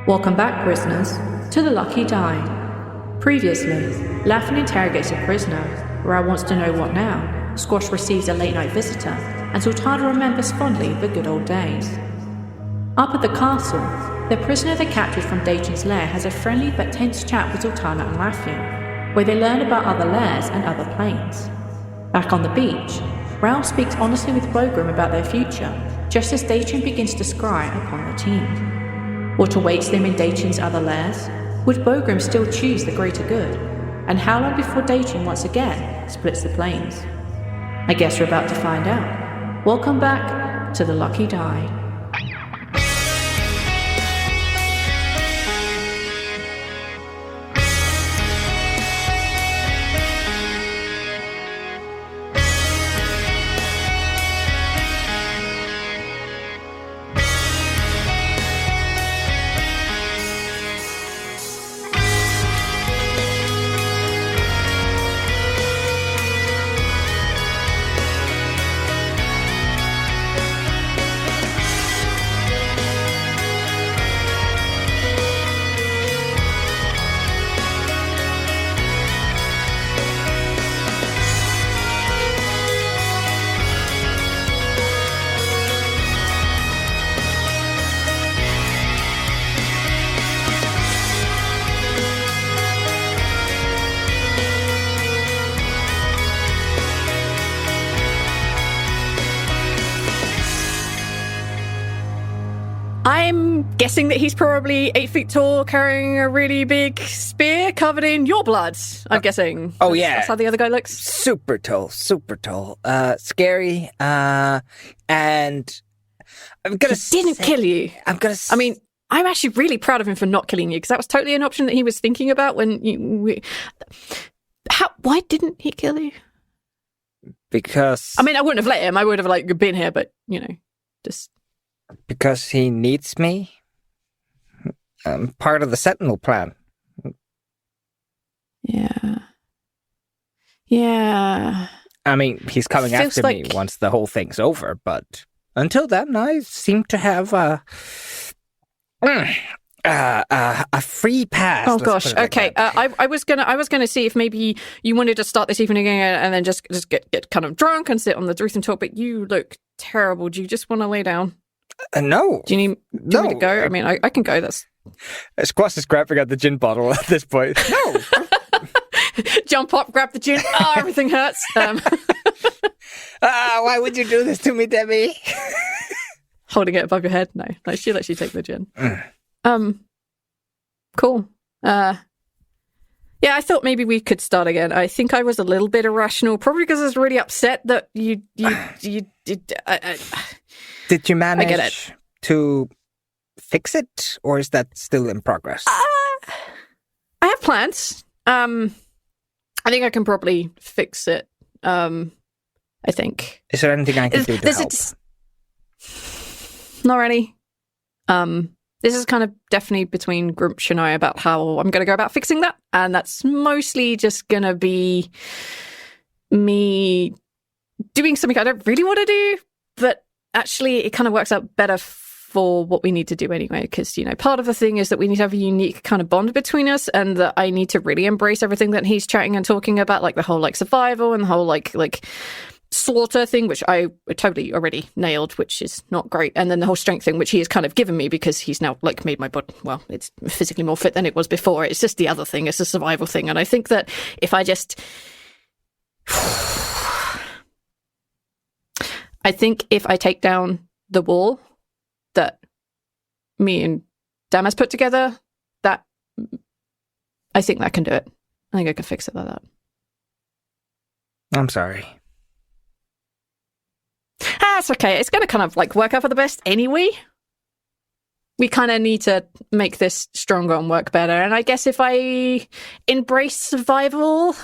Welcome back, prisoners, to the Lucky Die. Previously, Laffin interrogates a prisoner. Rhal wants to know what now. Squash receives a late-night visitor, and Zaltanna remembers fondly the good old days. Up at the castle, the prisoner they captured from Dacian's lair has a friendly but tense chat with Zaltanna and Laffin, where they learn about other lairs and other planes. Back on the beach, Rhal speaks honestly with Bogrim about their future, just as Dacian begins to scry upon the team. What awaits them in Dacian's other lairs? Would Bogrim still choose the greater good? And how long before Dacian once again splits the planes? I guess we're about to find out. Welcome back to the Lucky Die. I'm guessing that he's probably 8 feet tall, carrying a really big spear covered in your blood, I'm guessing. Oh, yeah. That's how the other guy looks? Super tall. Scary, and I'm gonna He didn't kill you. I mean, I'm actually really proud of him for not killing you, because that was totally an option that he was thinking about when you... Why didn't he kill you? Because... I mean, I wouldn't have let him. I would have, been here, but, just... Because he needs me. I'm part of the Sentinel plan. Yeah. I mean, he's coming after me once the whole thing's over, but until then, I seem to have a free pass. Oh gosh. Okay. I was gonna see if maybe you wanted to start this evening and then just get kind of drunk and sit on the truth and talk. But you look terrible. Do you just want to lay down? No. Do you need me to go? I mean, I can go. That's... Squash is grabbing at the gin bottle at this point. No. Jump up, grab the gin. Oh, everything hurts. Why would you do this to me, Debbie? Holding it above your head. No, she'll let you take the gin. Cool. Yeah, I thought maybe we could start again. I think I was a little bit irrational, probably because I was really upset that you did. Did you manage to fix it, or is that still in progress? I have plans. I think I can probably fix it. I think. Is there anything I can do to help? Not really. This is kind of definitely between Grumpsh and I about how I'm going to go about fixing that, and that's mostly just going to be me doing something I don't really want to do, but actually it kind of works out better for what we need to do anyway, because, part of the thing is that we need to have a unique kind of bond between us, and that I need to really embrace everything that he's chatting and talking about, like the whole survival and the whole like slaughter thing, which I totally already nailed, which is not great, and then the whole strength thing, which he has kind of given me because he's now made my body, well, it's physically more fit than it was before. It's just the other thing, it's the survival thing, and I think that if I just I think if I take down the wall that me and Damas put together, that I think that can do it. I think I can fix it like that. I'm sorry. It's okay. It's going to kind of work out for the best anyway. We kind of need to make this stronger and work better. And I guess if I embrace survival,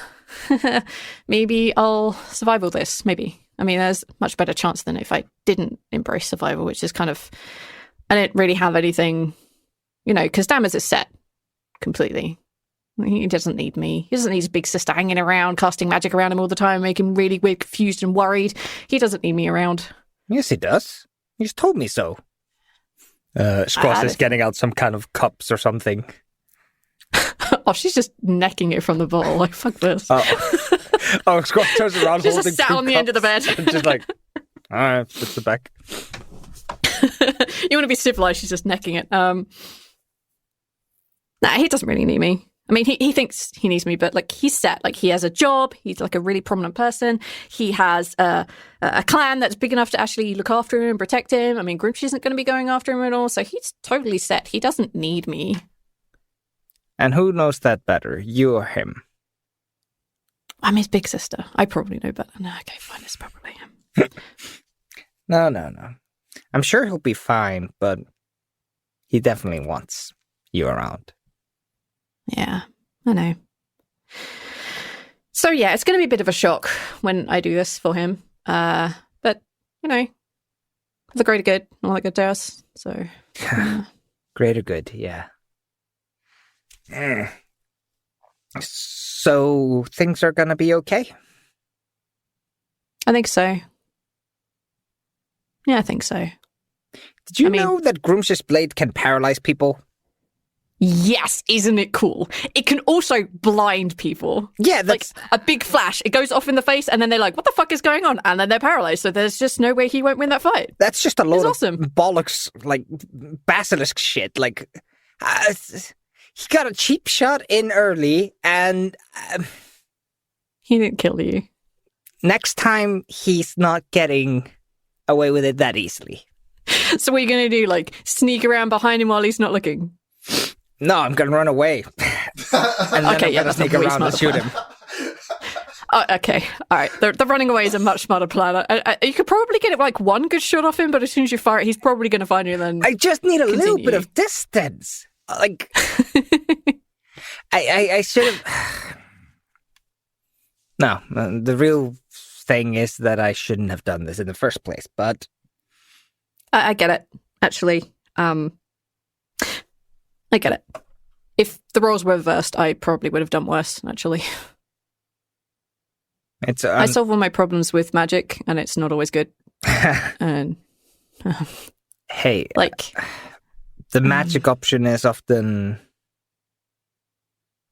maybe I'll survival this, maybe. I mean, there's a much better chance than if I didn't embrace survival, which is kind of... I didn't really have anything, because Damas is set completely. He doesn't need me. He doesn't need his big sister hanging around, casting magic around him all the time, making him really weird, confused and worried. He doesn't need me around. Yes, he does. He's told me so. Squash is getting out some kind of cups or something. Oh, she's just necking it from the bottle. Like, fuck this. Oh, Squash turns around she's holding just sat on the end of the bed. And just like, all right, puts it back. You want to be civilized, she's just necking it. Nah, he doesn't really need me. I mean, he thinks he needs me, but like he's set. Like he has a job. He's like a really prominent person. He has a clan that's big enough to actually look after him and protect him. I mean, Grimsh isn't going to be going after him at all, so he's totally set. He doesn't need me. And who knows that better, you or him? I'm his big sister. I probably know better. No, okay, fine. It's probably him. No. I'm sure he'll be fine, but he definitely wants you around. Yeah, I know. So yeah, it's going to be a bit of a shock when I do this for him. But, you know, for the greater good, all that good to us. So, Greater good, yeah. So things are going to be okay? I think so. Yeah, I think so. Did you know that Grimsh's blade can paralyze people? Yes, isn't it cool? It can also blind people. Yeah, that's... like a big flash. It goes off in the face, and then they're like, what the fuck is going on? And then they're paralyzed, so there's just no way he won't win that fight. That's just a load awesome. of bollocks, like, basilisk shit. Like, he got a cheap shot in early, and... he didn't kill you. Next time, he's not getting away with it that easily. So what are you going to do? Like, sneak around behind him while he's not looking? No, I'm going to run away. And then I'm going to sneak around and shoot him. Oh, okay. All right. The running away is a much smarter plan. You could probably get like one good shot off him, but as soon as you fire it, he's probably going to find you then. I just need a little bit of distance. Like, I should have... No, the real thing is that I shouldn't have done this in the first place, but... I get it, actually. I get it. If the roles were reversed, I probably would have done worse, actually. I solve all my problems with magic, and it's not always good. And hey, like the magic option is often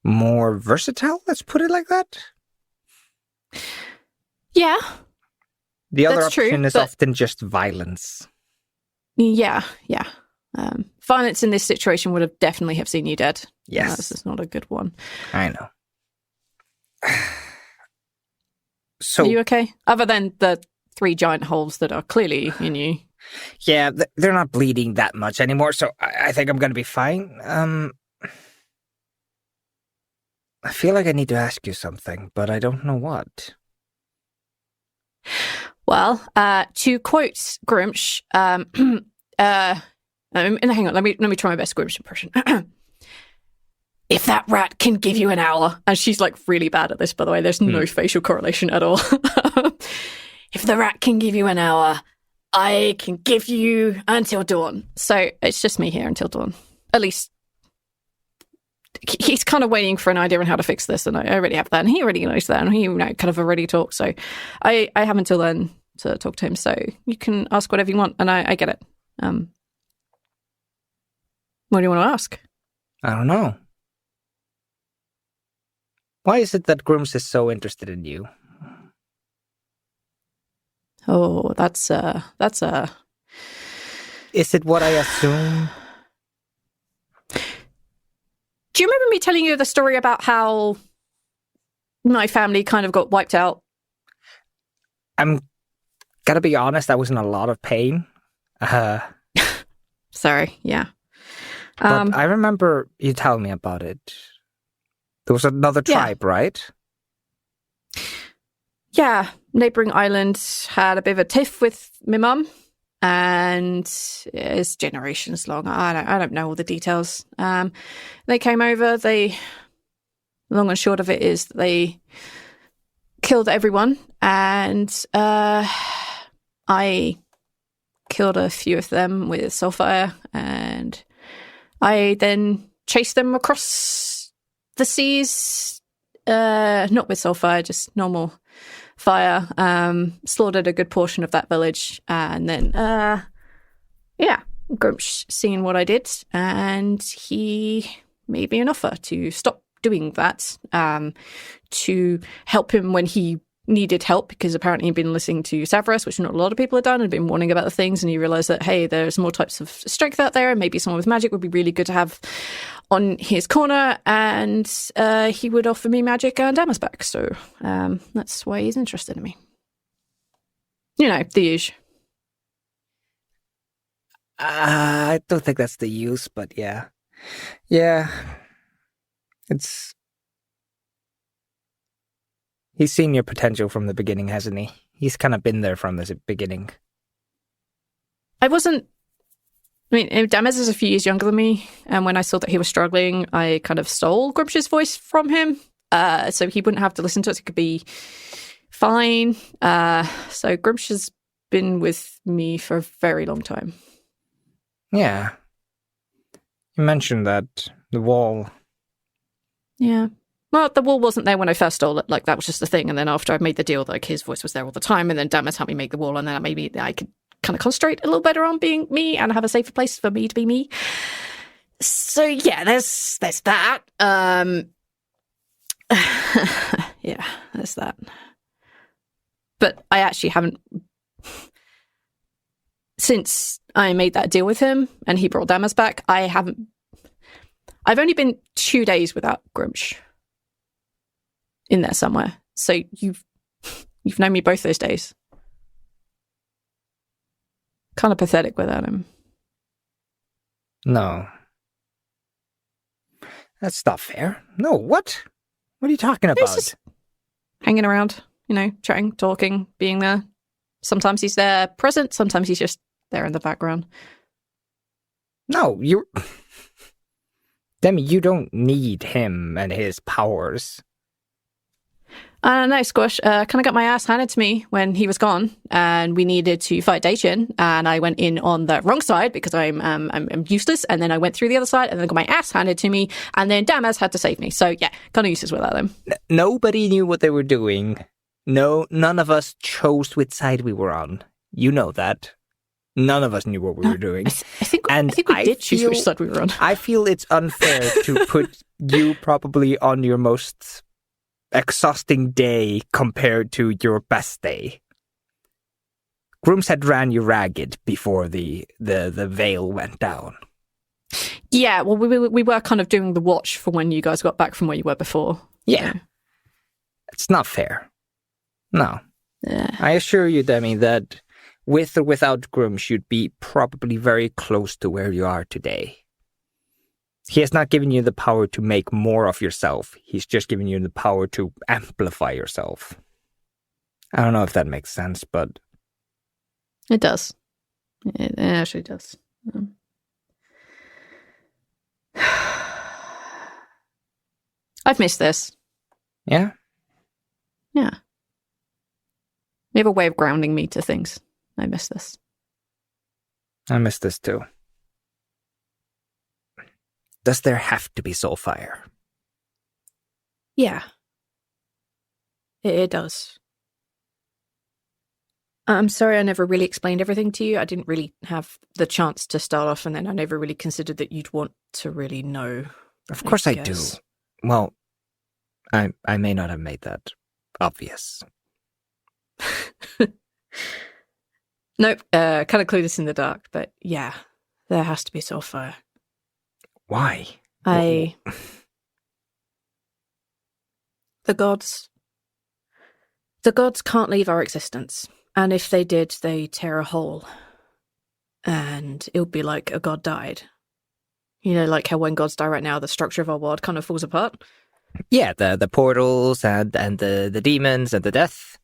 more versatile. Let's put it like that. Yeah, the other option is often just violence. Yeah. Violence in this situation would have definitely have seen you dead. Yes. This is not a good one. I know. So, are you okay? Other than the 3 giant holes that are clearly in you. Yeah, they're not bleeding that much anymore, so I think I'm going to be fine. I feel like I need to ask you something, but I don't know what. Well, to quote Grimsh, hang on, let me try my best Grimsh impression. If that rat can give you an hour, and she's like really bad at this, by the way, there's no facial correlation at all. If the rat can give you an hour, I can give you until dawn. So it's just me here until dawn. At least he's kind of waiting for an idea on how to fix this, and I already have that, and he already knows that, and he kind of already talks. So I have until then to talk to him. So you can ask whatever you want, and I get it. What do you want to ask? I don't know. Why is it that Grims is so interested in you? Oh, that's Is it what I assume? Do you remember me telling you the story about how my family kind of got wiped out? I'm gotta be honest, I was in a lot of pain. Sorry, yeah. But I remember you telling me about it. There was another tribe, right? Yeah, neighbouring island had a bit of a tiff with my mum, and it's generations long. I don't know all the details. They came over. Long and short of it is they killed everyone, and I killed a few of them with soulfire, and I then chased them across the seas, not with soulfire, just normal fire, slaughtered a good portion of that village, and then, Grumsh seeing what I did, and he made me an offer to stop doing that, to help him when he needed help, because apparently he'd been listening to Severus, which not a lot of people had done, and been warning about the things, and he realized that, hey, there's more types of strength out there, and maybe someone with magic would be really good to have on his corner, and he would offer me magic and Damas back. So that's why he's interested in me. You know, the usual. I don't think that's the use, but yeah. Yeah. He's seen your potential from the beginning, hasn't he? He's kind of been there from the beginning. Damas is a few years younger than me, and when I saw that he was struggling, I kind of stole Grumsh's voice from him, so he wouldn't have to listen to it. It could be fine. So Grumsh has been with me for a very long time. Yeah. You mentioned that, the wall. Yeah. Well, the wall wasn't there when I first stole it. Like, that was just the thing. And then after I made the deal, like, his voice was there all the time. And then Damas helped me make the wall. And then maybe I could kind of concentrate a little better on being me and have a safer place for me to be me. So, yeah, there's that. Yeah, there's that. But I actually haven't... Since I made that deal with him and he brought Damas back, I've only been 2 days without Grumsh in there somewhere. So you've known me both those days. Kind of pathetic without him. No. That's not fair. No, what? What are you talking about? Just hanging around, chatting, talking, being there. Sometimes he's there present, sometimes he's just there in the background. No, Demi, you don't need him and his powers. No, Squash. Kind of got my ass handed to me when he was gone, and we needed to fight Dacian, and I went in on the wrong side because I'm useless, and then I went through the other side, and then got my ass handed to me, and then Damas had to save me. So yeah, kind of useless without him. Nobody knew what they were doing. No, none of us chose which side we were on. You know that. None of us knew what we were doing. I think we did choose which side we were on. I feel it's unfair to put you probably on your most exhausting day compared to your best day. Grooms had ran you ragged before the veil went down. Yeah, well, we were kind of doing the watch for when you guys got back from where you were before. Yeah. So. It's not fair. No. Yeah. I assure you, Demi, that with or without Grooms, you'd be probably very close to where you are today. He has not given you the power to make more of yourself. He's just given you the power to amplify yourself. I don't know if that makes sense, but... It does. It actually does. I've missed this. Yeah? Yeah. You have a way of grounding me to things. I miss this. I miss this too. Does there have to be soulfire? Yeah. It does. I'm sorry I never really explained everything to you. I didn't really have the chance to start off, and then I never really considered that you'd want to really know. Of course I do. Well, I may not have made that obvious. Nope, kind of clueless in the dark, but yeah, there has to be soulfire. Why? The gods can't leave our existence, and if they did, they tear a hole, and it would be like a god died. You know, like how when gods die right now, the structure of our world kind of falls apart. Yeah, the portals and the demons and the death.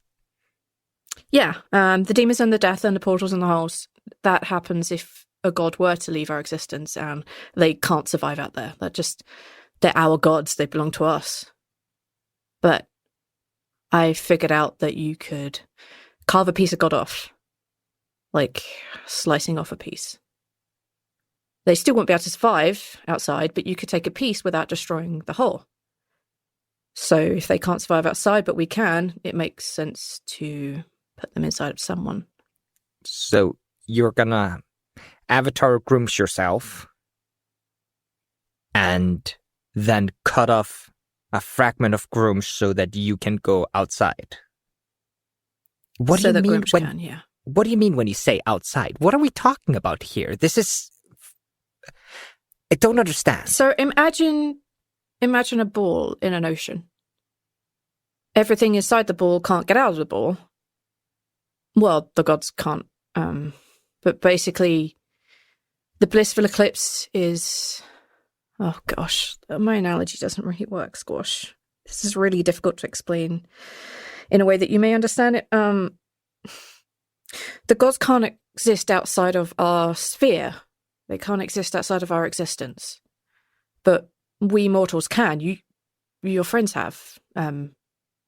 Yeah, the demons and the death and the portals and the holes, that happens if a god were to leave our existence and they can't survive out there. They're our gods, they belong to us. But I figured out that you could carve a piece of god off, like slicing off a piece. They still won't be able to survive outside, but you could take a piece without destroying the whole. So if they can't survive outside, but we can, it makes sense to put them inside of someone. So you're gonna avatar grooms yourself and then cut off a fragment of grooms so that you can go outside. What do you mean What do you mean when you say outside? What are we talking about here? This is... I don't understand. So imagine a ball in an ocean. Everything inside the ball can't get out of the ball. Well, the gods can't. But basically, the blissful eclipse is... Oh, gosh. My analogy doesn't really work, Squash. This is really difficult to explain in a way that you may understand it. The gods can't exist outside of our sphere. They can't exist outside of our existence. But we mortals can. Your friends have.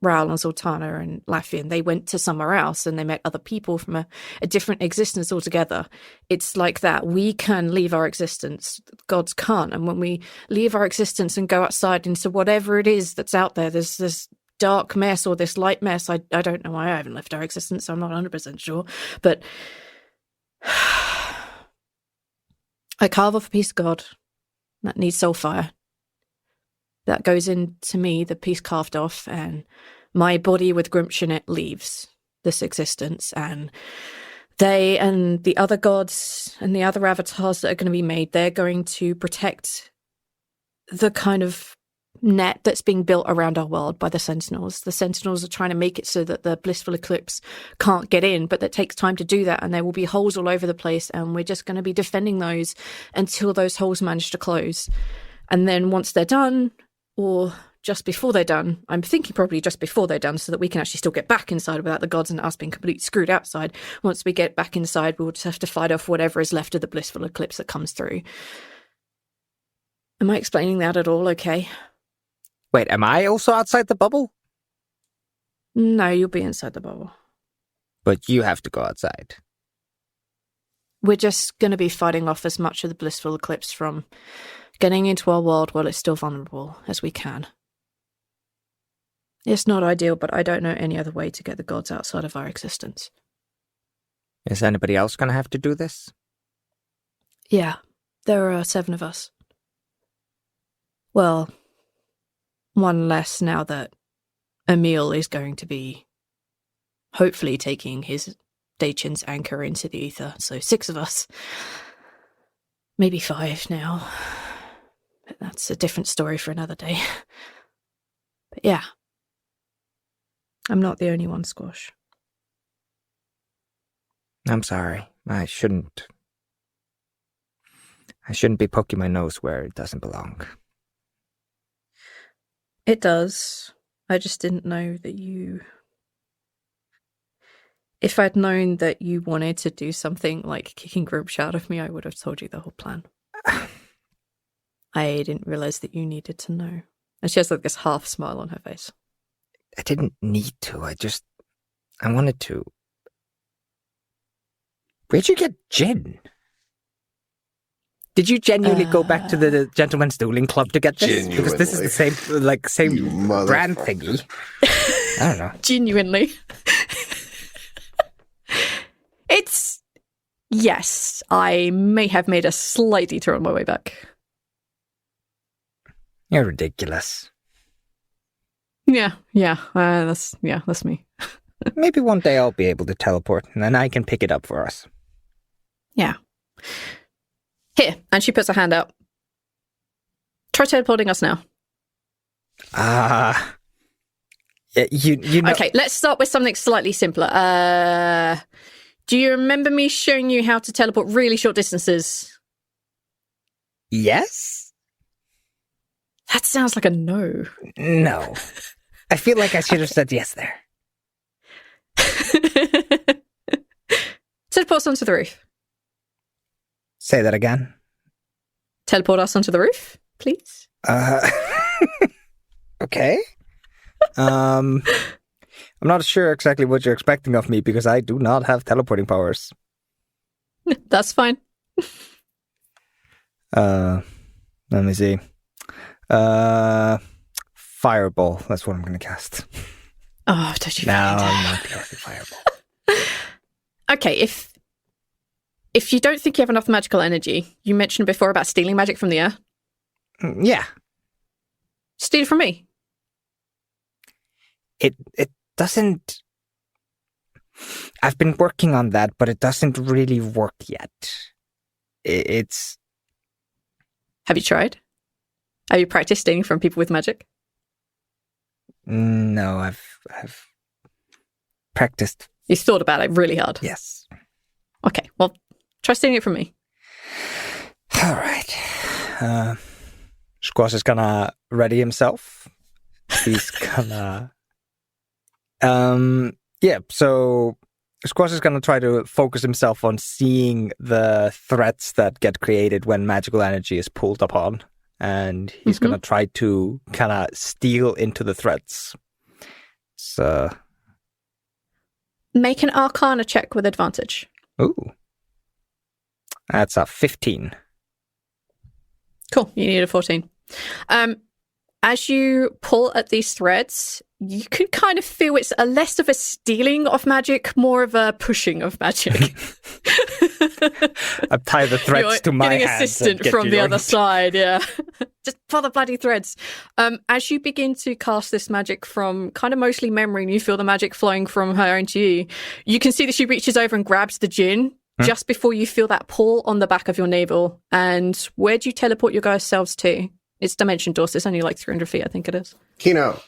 Rhal and Zaltanna and Laffian, they went to somewhere else and they met other people from a different existence altogether. It's like that. We can leave our existence. Gods can't. And when we leave our existence and go outside into whatever it is that's out there, there's this dark mess or this light mess. I don't know why I haven't left our existence, so I'm not 100% sure. But I carve off a piece of God that needs soul fire. That goes into me, the piece carved off, and my body with Grumpsh in it leaves this existence. And they and the other gods and the other avatars that are going to be made, they're going to protect the kind of net that's being built around our world by the Sentinels. The Sentinels are trying to make it so that the blissful eclipse can't get in, but that takes time to do that, and there will be holes all over the place, and we're just going to be defending those until those holes manage to close. And then once they're done, or just before they're done, I'm thinking probably just before they're done, so that we can actually still get back inside without the gods and us being completely screwed outside. Once we get back inside, we'll just have to fight off whatever is left of the blissful eclipse that comes through. Am I explaining that at all okay? Wait, am I also outside the bubble? No, you'll be inside the bubble. But you have to go outside. We're just going to be fighting off as much of the blissful eclipse from getting into our world while it's still vulnerable as we can. It's not ideal, but I don't know any other way to get the gods outside of our existence. Is anybody else going to have to do this? Yeah, there are 7 of us. Well, one less now that Emil is going to be hopefully taking his Daichin's anchor into the ether, so 6 of us. Maybe 5 now. But that's a different story for another day. But yeah. I'm not the only one, Squash. I'm sorry. I shouldn't be poking my nose where it doesn't belong. It does. I just didn't know that you... If I'd known that you wanted to do something like kicking Grumpsh out of me, I would have told you the whole plan. I didn't realize that you needed to know. And she has like this half smile on her face. I didn't need to. I wanted to. Where'd you get gin? Did you genuinely go back to the Gentleman's Dueling Club to get this? Because this is the same brand thingy. I don't know. Genuinely. Yes, I may have made a slight detour on my way back. You're ridiculous. Yeah, that's me. Maybe one day I'll be able to teleport, and then I can pick it up for us. Yeah. Here, and she puts her hand out. Try teleporting us now. You know... Okay, let's start with something slightly simpler. Do you remember me showing you how to teleport really short distances? Yes? That sounds like a no. No. I feel like I should have said yes there. Teleport us onto the roof. Say that again. Teleport us onto the roof, please. Okay. I'm not sure exactly what you're expecting of me because I do not have teleporting powers. That's fine. Let me see. Fireball. That's what I'm going to cast. Oh, don't you? No, I'm not casting Fireball. Okay, if you don't think you have enough magical energy, you mentioned before about stealing magic from the air. Yeah. Steal it from me. It doesn't... I've been working on that, but it doesn't really work yet. It's... Have you tried? Have you practiced stealing from people with magic? No, I've practiced. You thought about it really hard? Yes. Okay, well, try stealing it from me. All right. Squash is gonna ready himself. He's gonna... so Squash is gonna try to focus himself on seeing the threats that get created when magical energy is pulled upon. And he's gonna try to kind of steal into the threats. So... Make an Arcana check with advantage. Ooh. That's a 15. Cool, you need a 14. As you pull at these threads, you can kind of feel it's less of a stealing of magic, more of a pushing of magic. I've tied the threads to my getting hands. Assistant from the other side, yeah. Just pull the bloody threads. As you begin to cast this magic from kind of mostly memory, and you feel the magic flowing from her into you, you can see that she reaches over and grabs the gin just before you feel that pull on the back of your navel. And where do you teleport your guys' selves to? It's Dimension Door, so it's only like 300 feet, I think it is. Kino.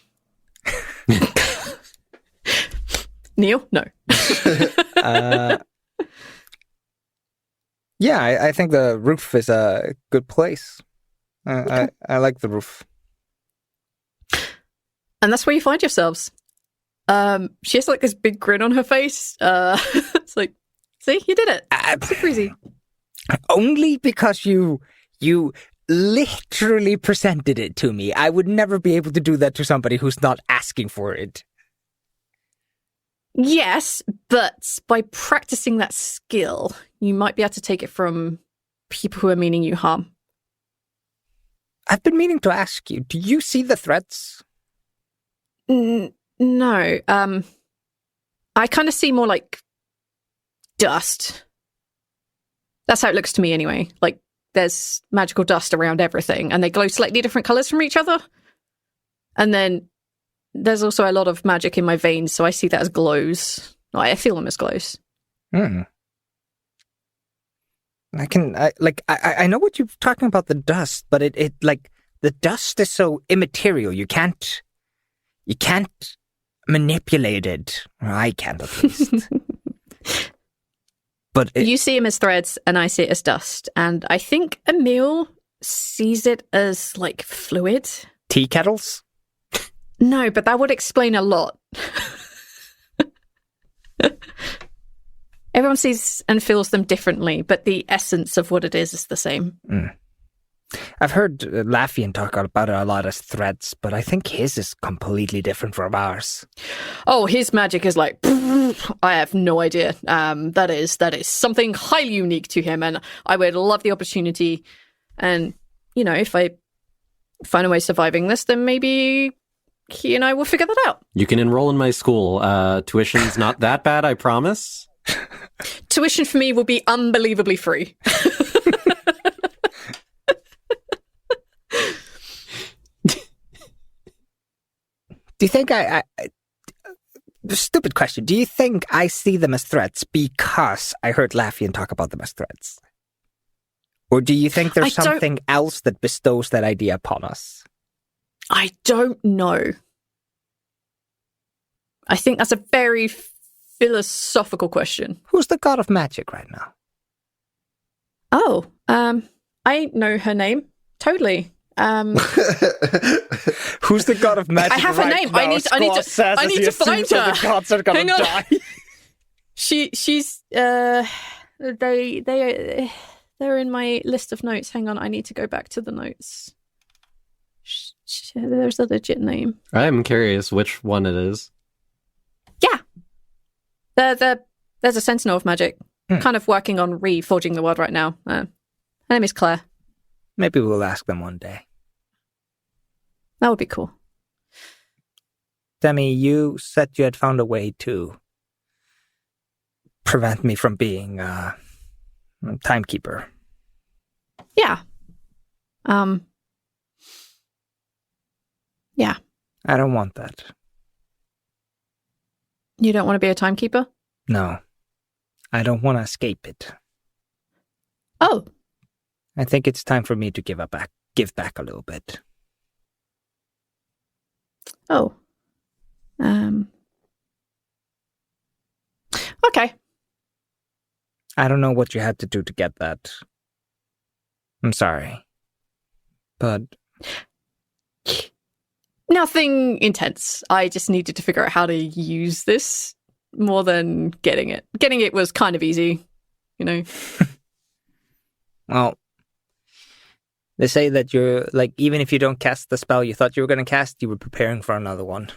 Neil? No. Yeah, I think the roof is a good place. I like the roof. And that's where you find yourselves. She has like this big grin on her face. It's like, see, you did it. Super easy. Only because you literally presented it to me. I would never be able to do that to somebody who's not asking for it. Yes, but by practicing that skill, you might be able to take it from people who are meaning you harm. I've been meaning to ask you, do you see the threats? No. I kind of see more like dust. That's how it looks to me anyway. Like there's magical dust around everything and they glow slightly different colors from each other. And then there's also a lot of magic in my veins, so I see that as glows. I feel them as glows. I know what you're talking about, the dust, but it like the dust is so immaterial. You can't manipulate it. Or I can't, at least. But you see him as threads, and I see it as dust. And I think Emil sees it as like fluid. Tea kettles? No, but that would explain a lot. Everyone sees and feels them differently, but the essence of what it is the same. I've heard Laffian talk about it a lot as threads, but I think his is completely different from ours. Oh, his magic is like, I have no idea. That is something highly unique to him, and I would love the opportunity. And, you know, if I find a way of surviving this, then maybe he and I will figure that out. You can enroll in my school. Tuition's not that bad, I promise. Tuition for me will be unbelievably free. Do you think stupid question. Do you think I see them as threats because I heard Laffian talk about them as threats? Or do you think there's something else that bestows that idea upon us? I don't know. I think that's a very philosophical question. Who's the god of magic right now? Oh, I know her name. Totally. Who's the god of magic? I have her name. Now? I need to find her. The gods are gonna die. She's they're in my list of notes. Hang on, I need to go back to the notes. There's a legit name. I'm curious which one it is. Yeah. There's a sentinel of magic. Kind of working on reforging the world right now. Her name is Claire. Maybe we'll ask them one day. That would be cool. Demi, you said you had found a way to prevent me from being Timekeeper. Yeah. Yeah. I don't want that. You don't want to be a timekeeper? No. I don't want to escape it. Oh. I think it's time for me to give back a little bit. Oh. Okay. I don't know what you had to do to get that. I'm sorry. But nothing intense. I just needed to figure out how to use this more than getting it. Getting it was kind of easy, you know. Well, they say that you're, like, even if you don't cast the spell you thought you were going to cast, you were preparing for another one.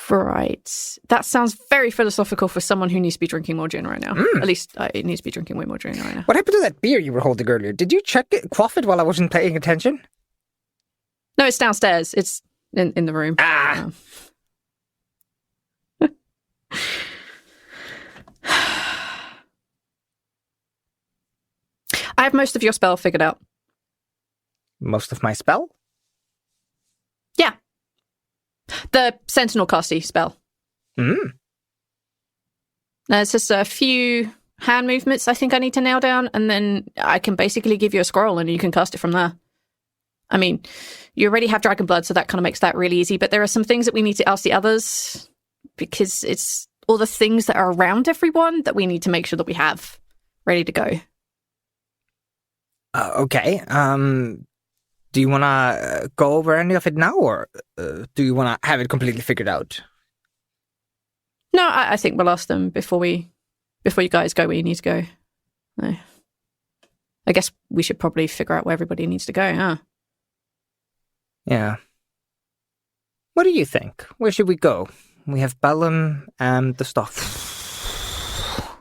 Right. That sounds very philosophical for someone who needs to be drinking more gin right now. At least I need to be drinking way more gin right now. What happened to that beer you were holding earlier? Did you quaff it while I wasn't paying attention? No, it's downstairs. It's in the room. Ah! I have most of your spell figured out. Most of my spell? Yeah. The Sentinel casty spell. There's just a few hand movements I think I need to nail down, and then I can basically give you a scroll and you can cast it from there. I mean, you already have Dragon Blood, so that kind of makes that really easy, but there are some things that we need to ask the others, because it's all the things that are around everyone that we need to make sure that we have ready to go. Okay. Do you want to go over any of it now, or do you want to have it completely figured out? No, I think we'll ask them before you guys go where you need to go. No. I guess we should probably figure out where everybody needs to go, huh? Yeah. What do you think? Where should we go? We have Bellum and the stuff.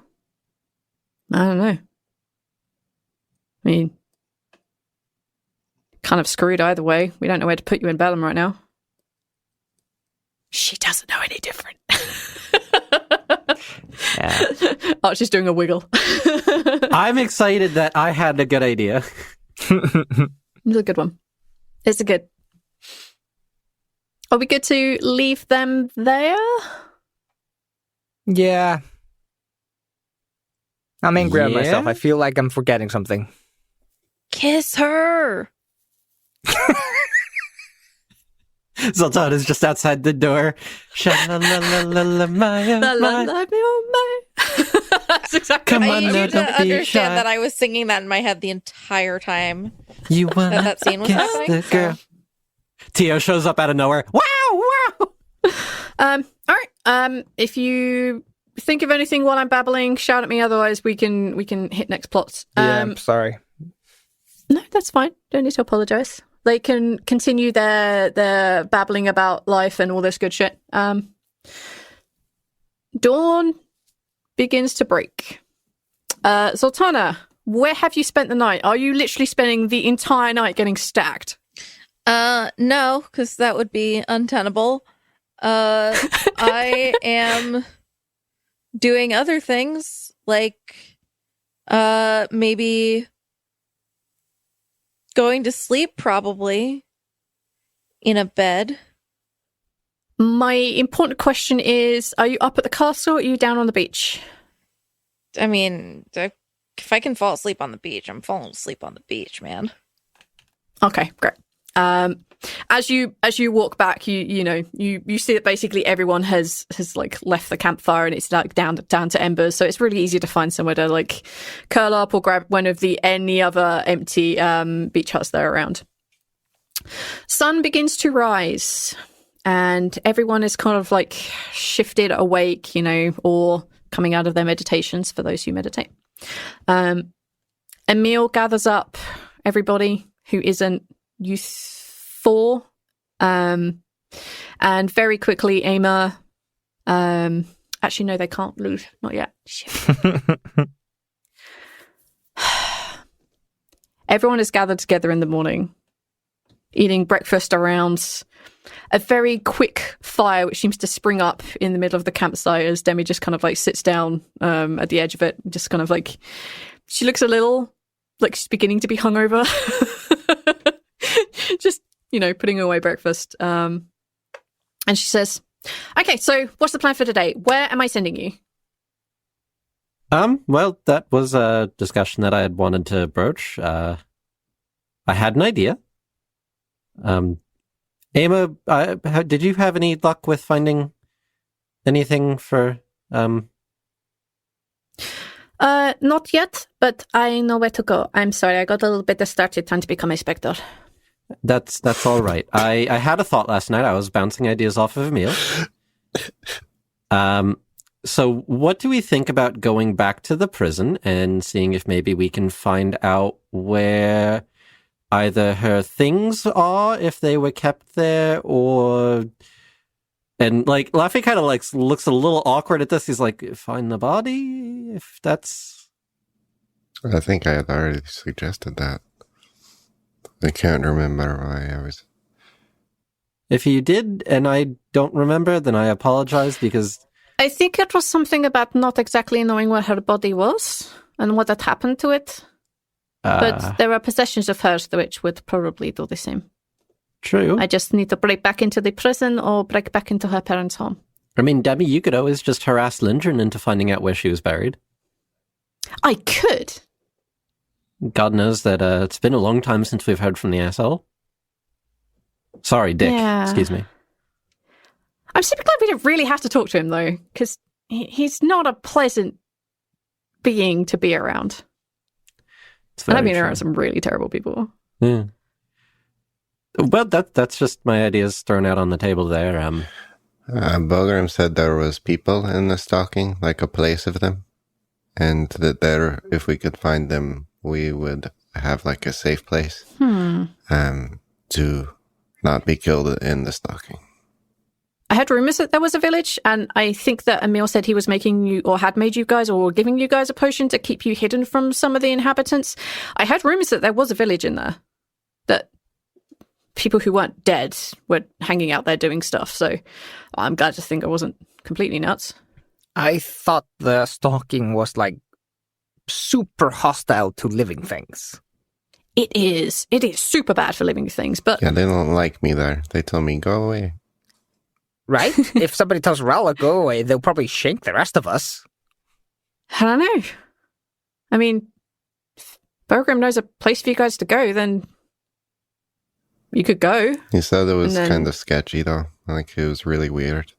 I don't know. I mean, kind of screwed either way. We don't know where to put you in Bellum right now. She doesn't know any different. Yeah. Archie's doing a wiggle. I'm excited that I had a good idea. It's a good one. It's a good. Are we good to leave them there? Yeah. I'm angry at myself. Yeah? I feel like I'm forgetting something. Kiss her. Zaltanna's just outside the door. That's exactly Come I on, need now, you don't to be understand shy. that I was singing that in my head the entire time You wanna that scene was kiss happening. the girl. Tio shows up out of nowhere. Wow! all right. If you think of anything while I'm babbling, shout at me. Otherwise, we can hit next plots. Yeah, I'm sorry. No, that's fine. Don't need to apologize. They can continue their babbling about life and all this good shit. Dawn begins to break. Zaltanna, where have you spent the night? Are you literally spending the entire night getting stacked? No, because that would be untenable. I am doing other things, like maybe going to sleep, probably in a bed. My important question is, are you up at the castle or are you down on the beach? I mean, if I can fall asleep on the beach, I'm falling asleep on the beach, man. Okay, great. As you walk back, you see that basically everyone has like left the campfire and it's like down to embers. So it's really easy to find somewhere to like curl up or grab one of any other empty beach huts that are around. Sun begins to rise, and everyone is kind of like shifted awake, or coming out of their meditations for those who meditate. Emil gathers up everybody who isn't youth 4, and very quickly Ama, actually no, they can't leave, not yet. Shit. Everyone is gathered together in the morning eating breakfast around a very quick fire, which seems to spring up in the middle of the campsite as Demi just kind of like sits down at the edge of it, just kind of like, she looks a little like she's beginning to be hungover. Just, putting away breakfast. And she says, okay, so what's the plan for today? Where am I sending you? Well, that was a discussion that I had wanted to broach. I had an idea. Emma, did you have any luck with finding anything for, Not yet, but I know where to go. I'm sorry, I got a little bit distracted trying to become a spectre. That's all right. I had a thought last night. I was bouncing ideas off of Emil. So what do we think about going back to the prison and seeing if maybe we can find out where either her things are, if they were kept there, and like Laffy kind of like looks a little awkward at this. He's like, find the body, if that's... I think I had already suggested that. I can't remember why I was... If you did and I don't remember, then I apologize, because... I think it was something about not exactly knowing where her body was and what had happened to it. But there are possessions of hers which would probably do the same. True. I just need to break back into the prison or break back into her parents' home. I mean, Debbie, you could always just harass Lindgren into finding out where she was buried. I could. God knows that it's been a long time since we've heard from the asshole. Sorry, Dick. Yeah. Excuse me. I'm super glad we didn't really have to talk to him, though, because he's not a pleasant being to be around. And I've been around some really terrible people. Yeah. Well, that's just my ideas thrown out on the table there. Bogram said there was people in the stocking, like a place of them, and that there, if we could find them, we would have like a safe place to not be killed in the stocking. I heard rumors that there was a village, and I think that Emil said he was making you, or had made you guys, or giving you guys a potion to keep you hidden from some of the inhabitants. I heard rumors that there was a village in there, that people who weren't dead were hanging out there doing stuff, so I'm glad to think I wasn't completely nuts. I thought the stalking was like super hostile to living things. It is super bad for living things, but... Yeah, they don't like me there. They tell me, go away. Right? If somebody tells Rhal to go away, they'll probably shank the rest of us. I don't know. I mean, if Bogram knows a place for you guys to go, then you could go. He said it was kind of sketchy, though. Like, it was really weird.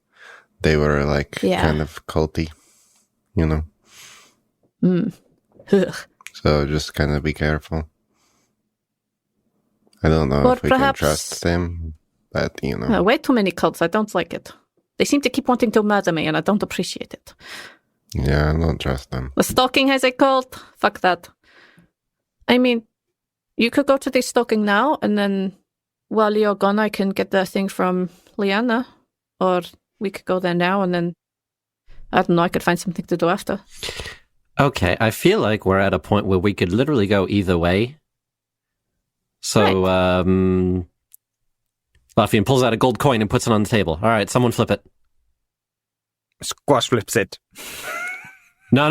They were, like, kind of culty, So just kind of be careful. I don't know if we can trust them. But, way too many cults. I don't like it. They seem to keep wanting to murder me, and I don't appreciate it. Yeah, I don't trust them. The stalking has a cult. Fuck that. I mean, you could go to the stalking now, and then while you're gone, I can get the thing from Liana. Or we could go there now, and then, I don't know, I could find something to do after. Okay, I feel like we're at a point where we could literally go either way. So, right. Laffian pulls out a gold coin and puts it on the table. All right, someone flip it. Squash flips it. No.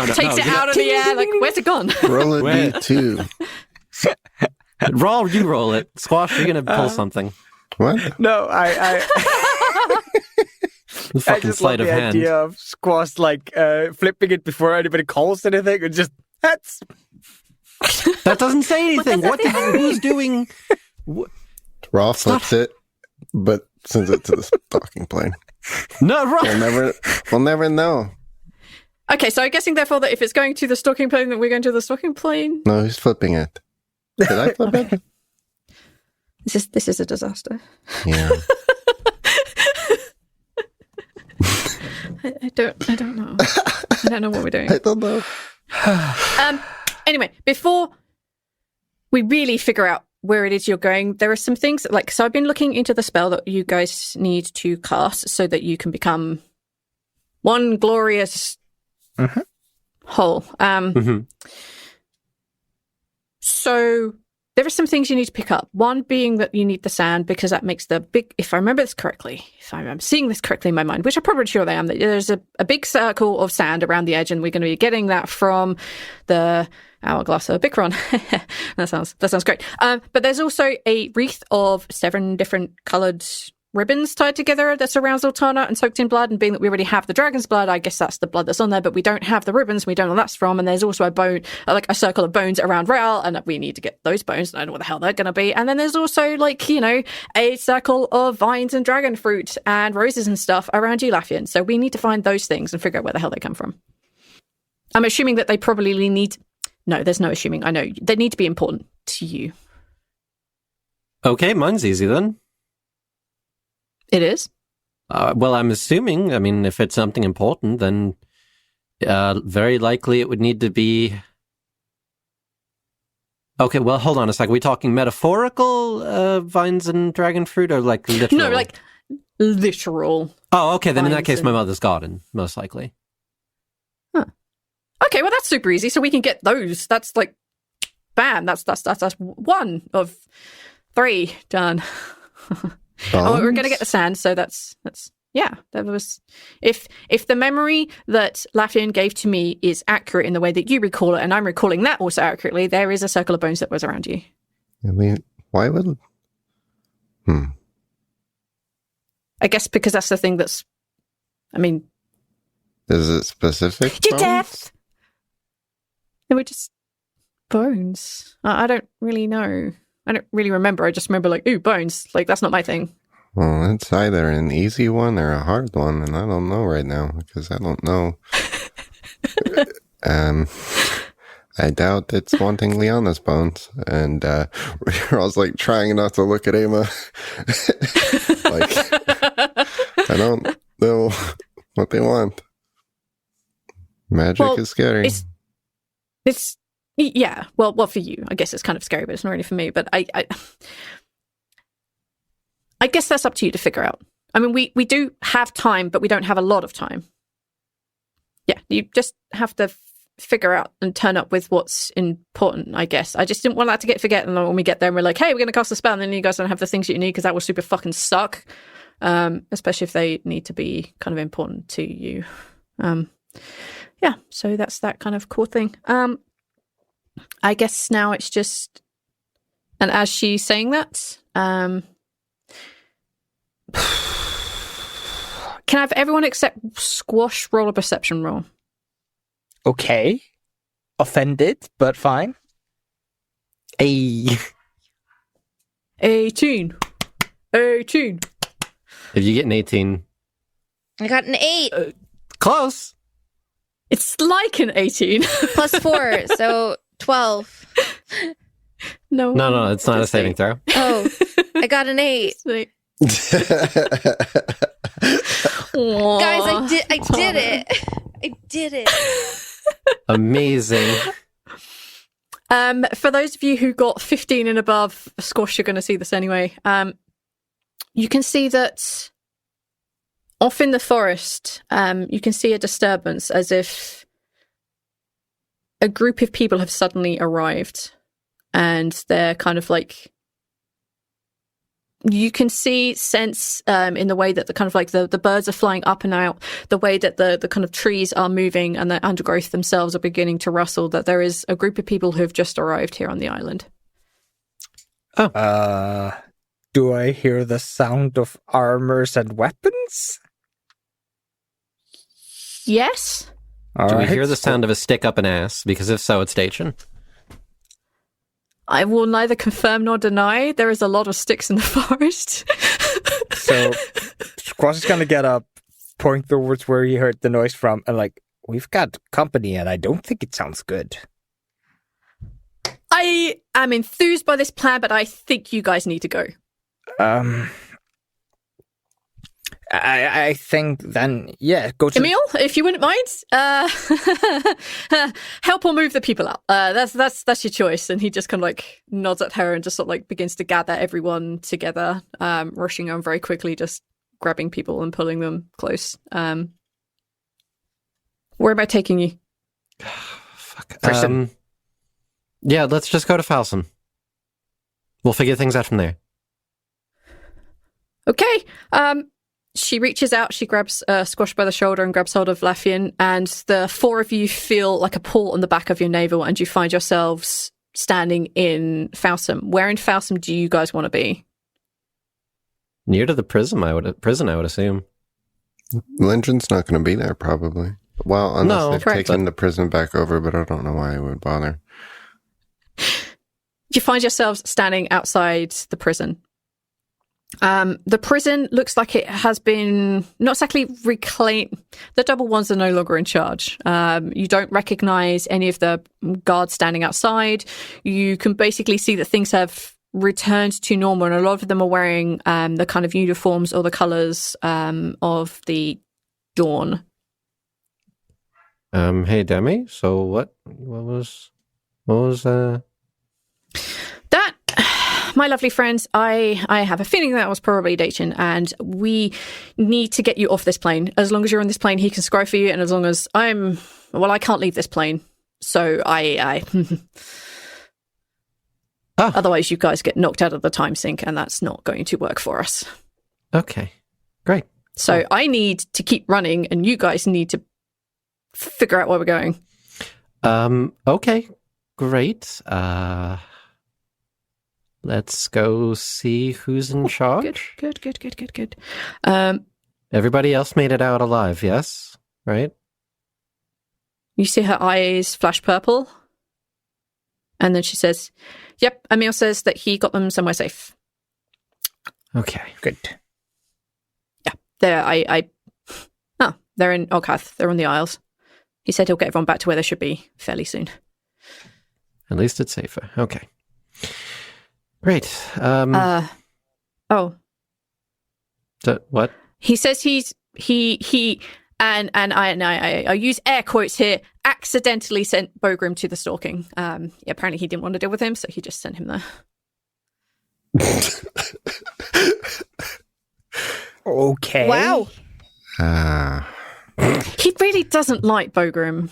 Takes it out of the air, like, where's it gone? Roll a D2. Rhal, you roll it. Squash, you're going to pull something. What? No, I fucking just sleight love of the hand. idea of Squash, like, flipping it before anybody calls anything, and just, that's... That doesn't say anything. Who's doing... Rhal flips it, but sends it to the stalking plane. No, Rhal. We'll never know. Okay, so I'm guessing therefore that if it's going to the stalking plane, that we're going to the stalking plane. No, who's flipping it? Did I flip it? This is a disaster. Yeah. I don't know. I don't know what we're doing. I don't know. Anyway, before we really figure out where it is you're going, there are some things that, so I've been looking into the spell that you guys need to cast so that you can become one glorious whole. So there are some things you need to pick up. One being that you need the sand because that makes the big, if I remember this correctly, if I'm seeing this correctly in my mind, which I'm probably sure I am, that there's a big circle of sand around the edge and we're going to be getting that from the hourglass of Bicron. That sounds great. But there's also a wreath of 7 different coloured ribbons tied together that surrounds Zaltanna and soaked in blood, and being that we already have the dragon's blood, I guess that's the blood that's on there, but we don't have the ribbons, we don't know what that's from. And there's also a bone, like a circle of bones around Rhal, and we need to get those bones. I don't know what the hell they're going to be. And then there's also, like, you know, a circle of vines and dragon fruit and roses and stuff around you, Laffian. So we need to find those things and figure out where the hell they come from. I'm assuming that they probably need... No, there's no assuming. I know. They need to be important to you. Okay, mine's easy then. It is? Well, I'm assuming, I mean, if it's something important, then very likely it would need to be... Okay, well, hold on a sec. Are we talking metaphorical vines and dragon fruit, or like literal? No, like literal. Oh, okay, then in that case, my mother's garden, most likely. Huh. Okay, well, that's super easy, so we can get those. That's like, bam, that's 1 of 3 done. Oh, we're going to get the sand, so that's yeah. That was if the memory that Laffian gave to me is accurate in the way that you recall it, and I'm recalling that also accurately, there is a circle of bones that was around you. I mean, why would? I guess because that's the thing that's. I mean, Is it specific? your bones? death. They were just bones. I don't really know. I don't really remember. I just remember, like, ooh, bones. Like, that's not my thing. Well, it's either an easy one or a hard one, and I don't know right now because I don't know. I doubt it's wanting Liana's bones, and I was like trying not to look at Emma. Like, I don't know what they want. Magic is scary. It's yeah. Well, for you, I guess it's kind of scary, but it's not really for me. But I guess that's up to you to figure out. I mean, we do have time, but we don't have a lot of time. Yeah, you just have to figure out and turn up with what's important, I guess. I just didn't want that to get forgotten when we get there and we're like, hey, we're going to cast a spell, and then you guys don't have the things that you need, because that will super fucking suck. Especially if they need to be kind of important to you. Yeah, so that's that kind of cool thing. I guess now it's just, and as she's saying that, can I have everyone except Squash roll a perception roll? Okay. Offended, but fine. 18. If you get an 18... I got an 8 close. It's like an 18. plus 4, so 12. No, it's not a saving throw. Oh, I got an 8. Like, Guys, I did it. I did it. Amazing. For those of you who got 15 and above, Squash, you're going to see this anyway. You can see that off in the forest, you can see a disturbance, as if a group of people have suddenly arrived, and they're kind of like, you can sense in the way that the kind of like the birds are flying up and out, the way that the kind of trees are moving and the undergrowth themselves are beginning to rustle, that there is a group of people who have just arrived here on the island. Oh. Do I hear the sound of armors and weapons? Yes? Do we hear the sound of a stick up an ass? Because if so, it's Dacian. I will neither confirm nor deny. There is a lot of sticks in the forest. So, Squash is going to get up, point towards where he heard the noise from, and like, we've got company, and I don't think it sounds good. I am enthused by this plan, but I think you guys need to go. I think then, yeah, go to... Emil, if you wouldn't mind, help or move the people out. That's your choice. And he just kind of like nods at her and just sort of like begins to gather everyone together, rushing on very quickly, just grabbing people and pulling them close. Where am I taking you? Fuck. Yeah, let's just go to Falson. We'll figure things out from there. Okay. She reaches out, she grabs Squash by the shoulder and grabs hold of Laffian, and the four of you feel like a pull on the back of your navel, and you find yourselves standing in Fowsum. Where in Fowsum do you guys want to be? Near to the prison, I would assume. Lindgren's not going to be there, probably. Well, unless No, they've correct. taken the prison back over, but I don't know why I would bother. You find yourselves standing outside the prison. The prison looks like it has been not exactly reclaimed. The double ones are no longer in charge. You don't recognize any of the guards standing outside. You can basically see that things have returned to normal, and a lot of them are wearing the kind of uniforms or the colors of the Dawn. Hey, Demi. So what was That, my lovely friends, I have a feeling that was probably Dayton, and we need to get you off this plane. As long as you're on this plane, he can scry for you, and as long as I can't leave this plane. So I otherwise you guys get knocked out of the time sink, and that's not going to work for us. Okay, great. So I need to keep running, and you guys need to figure out where we're going. Okay, great. Let's go see who's in charge. Good. Everybody else made it out alive, yes? Right? You see her eyes flash purple, and then she says, "Yep." Emil says that he got them somewhere safe. Okay, good. Yeah, they're in Oghath. They're on the Isles. He said he'll get everyone back to where they should be fairly soon. At least it's safer. Okay. Great. What? He says he and I use air quotes here, accidentally sent Bogrim to the stalking. Apparently he didn't want to deal with him, so he just sent him there. Okay. Wow. He really doesn't like Bogrim.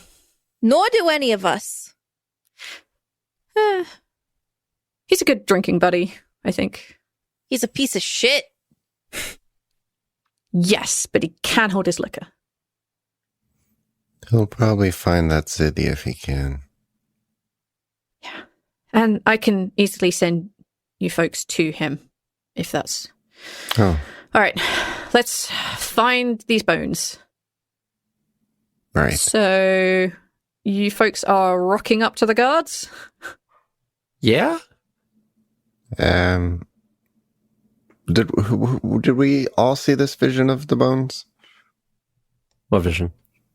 Nor do any of us. He's a good drinking buddy, I think. He's a piece of shit. Yes, but he can hold his liquor. He'll probably find that city if he can. Yeah. And I can easily send you folks to him, if that's... Oh. All right, let's find these bones. Right. So, you folks are rocking up to the guards? Yeah? Did we all see this vision of the bones? What vision?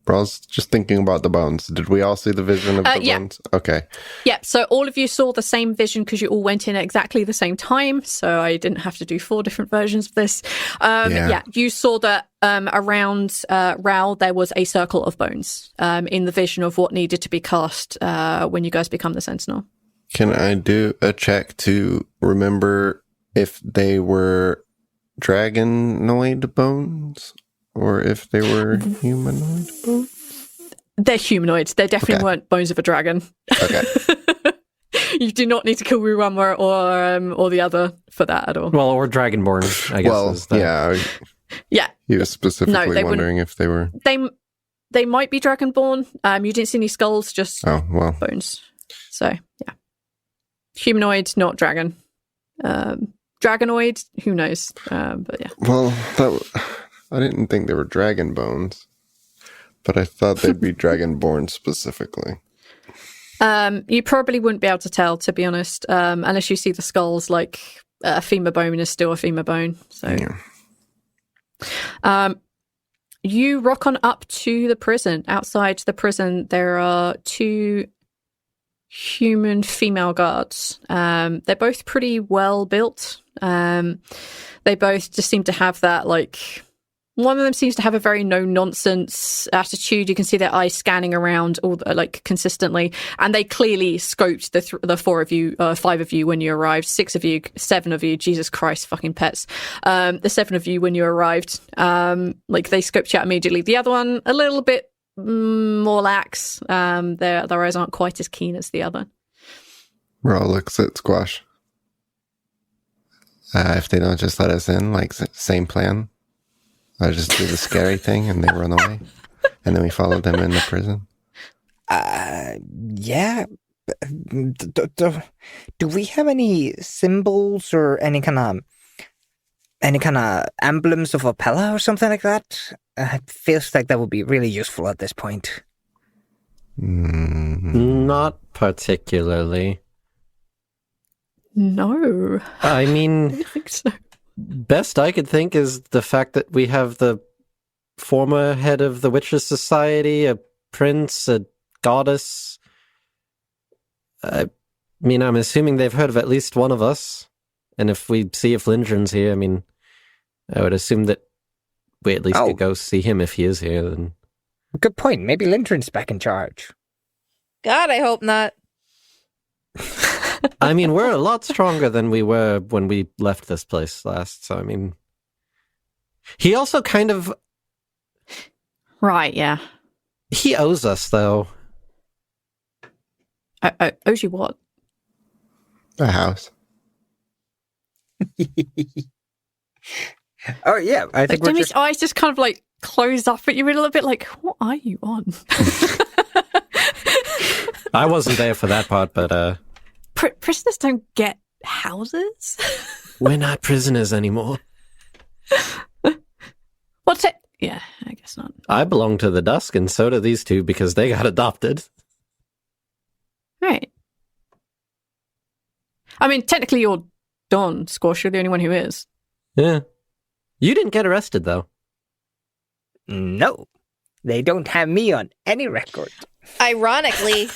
I was just thinking about the bones. Did we all see the vision of the bones? Okay. Yeah, so all of you saw the same vision because you all went in at exactly the same time, so I didn't have to do 4 different versions of this. You saw that around Rhal there was a circle of bones in the vision of what needed to be cast when you guys become the Sentinel. Can I do a check to remember if they were dragonoid bones or if they were humanoid bones? They're humanoids. They definitely weren't bones of a dragon. Okay. You do not need to kill one or the other for that at all. Well, or Dragonborn, I guess. Well, Yeah. He was specifically wondering if they were... They might be Dragonborn. You didn't see any skulls, just bones. So, yeah. Humanoid, not dragon. Dragonoid, who knows? But yeah. Well, I didn't think they were dragon bones, but I thought they'd be dragonborn specifically. You probably wouldn't be able to tell, to be honest, unless you see the skulls. Like a femur bone is still a femur bone. So, you rock on up to the prison. Outside the prison, there are 2 human female guards. They're both pretty well built. They both just seem to have that, like, one of them seems to have a very no-nonsense attitude. You can see their eyes scanning around consistently, and they clearly scoped the 4 of you, 5 of you when you arrived, 6 of you, 7 of you, Jesus Christ, fucking pets. The 7 of you when you arrived, they scoped you out immediately. The other one, a little bit more lax. Their eyes aren't quite as keen as the other. Rhal looks at Squash. If they don't just let us in, like same plan. I just do the scary thing and they run away. And then we follow them into prison. Yeah. Do we have any symbols or any kind of emblems of Opella or something like that? It feels like that would be really useful at this point. Not particularly. No. I I mean, don't think so. best I could think is the fact that we have the former head of the Witches' Society, a prince, a goddess. I mean, I'm assuming they've heard of at least one of us. And if we see if Lindgren's here, I mean, I would assume that we at least could go see him if he is here. Then. Good point. Maybe Lindgren's back in charge. God, I hope not. I mean, we're a lot stronger than we were when we left this place last. So, I mean, he also kind of... Right, yeah. He owes us, though. I owes you what? A house. Oh, yeah. I think we're Jimmy's eyes just kind of like close up at you a little bit like, what are you on? I wasn't there for that part, but Prisoners don't get houses? we're not prisoners anymore. What's it? Yeah, I guess not. I belong to the Dusk, and so do these two because they got adopted. Right. I mean, technically you're Dawn, Squash. You're the only one who is. Yeah. You didn't get arrested, though. No. They don't have me on any record. Ironically,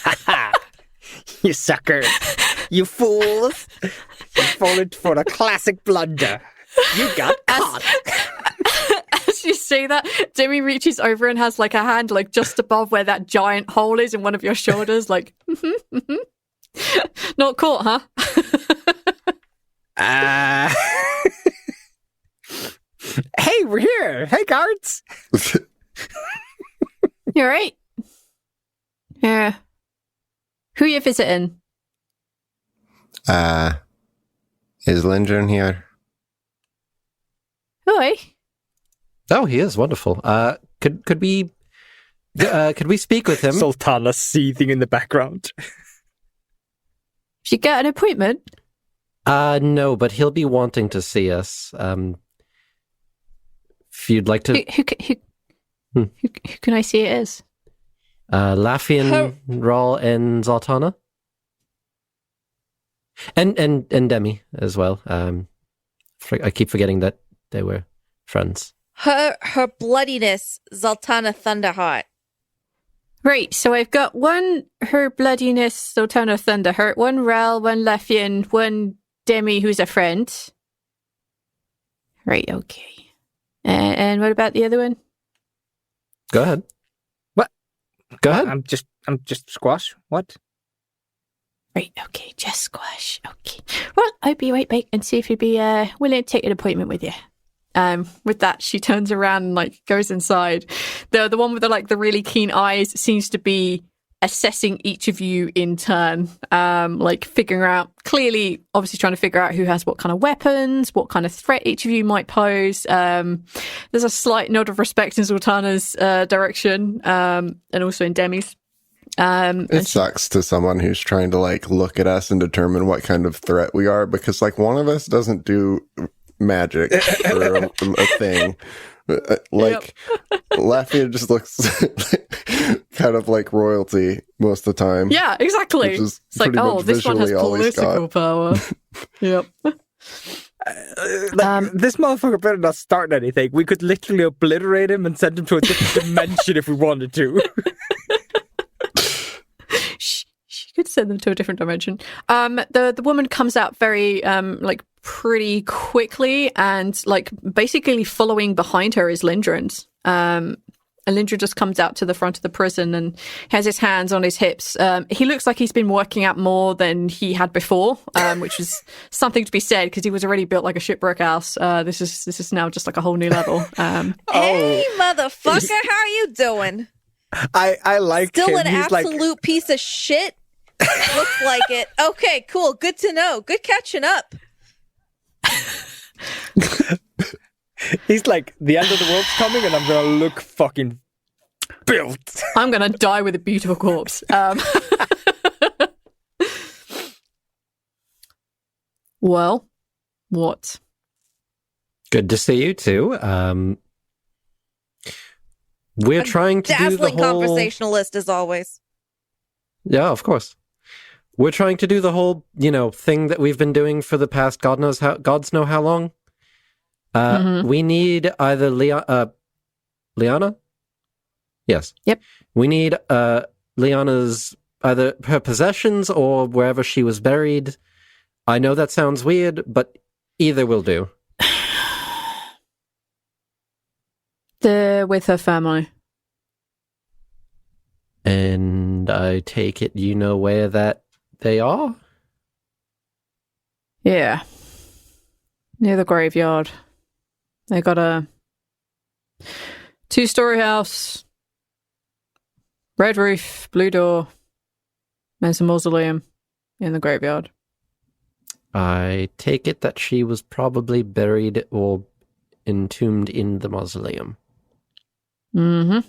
You sucker. You fools. You fallen for a classic blunder. You got caught. As you say that, Jimmy reaches over and has like a hand like just above where that giant hole is in one of your shoulders, like, Not caught, huh? Hey, we're here. Hey, guards. You alright? Yeah. Who are you visiting? Is Lindgren here? Oi. Oh, he is wonderful. Could we speak with him? Zaltanna seething in the background. Did you get an appointment? No, but he'll be wanting to see us. If you'd like to... Who can I see it is? Laffian, Rhal, and Zaltanna. And Demi as well. I keep forgetting that they were friends. Her bloodiness, Zaltanna Thunderheart. Right, so I've got one Her Bloodiness, Zaltanna Thunderheart, one Rhal, one Laffian, one Demi, who's a friend. Right, okay. And what about the other one? Go ahead. What? Go ahead. I'm just Squash. What? Right, okay, just Squash. Okay. Well, I'll be right back and see if you'd be willing to take an appointment with you. With that, she turns around and like goes inside. The one with the really keen eyes seems to be assessing each of you in turn, like figuring out, clearly, obviously trying to figure out who has what kind of weapons, what kind of threat each of you might pose. There's a slight nod of respect in Zaltanna's direction, and also in Demi's. It sucks to someone who's trying to like look at us and determine what kind of threat we are, because like one of us doesn't do magic or a thing. Like Laffian just looks kind of like royalty most of the time. Yeah, exactly. It's like, oh, this one has political power. Yep. This motherfucker better not start anything. We could literally obliterate him and send him to a different dimension if we wanted to. She could send them to a different dimension. The woman comes out very like pretty quickly, and like basically following behind her is Lindgren's. And Lindgren just comes out to the front of the prison and has his hands on his hips. He looks like he's been working out more than he had before, which is something to be said because he was already built like a shipwreck house. This is now just like a whole new level. Hey, motherfucker, how are you doing? I like Still him. an He's absolute piece of shit? Looks like it. Okay, cool. Good to know. Good catching up. He's like, the end of the world's coming and I'm gonna look fucking built. I'm gonna die with a beautiful corpse. Well, what? Good to see you too. We're trying to do the Dazzling whole conversationalist as always. Yeah, of course. We're trying to do the whole, thing that we've been doing for the past gods know how long. We need either Liana? Yes. Yep. We need Liana's either her possessions or wherever she was buried. I know that sounds weird, but either will do. They're with her family. And I take it you know where that they are? Yeah. Near the graveyard. They got a 2-story house, red roof, blue door. There's a mausoleum in the graveyard. I take it that she was probably buried or entombed in the mausoleum. Mm-hmm.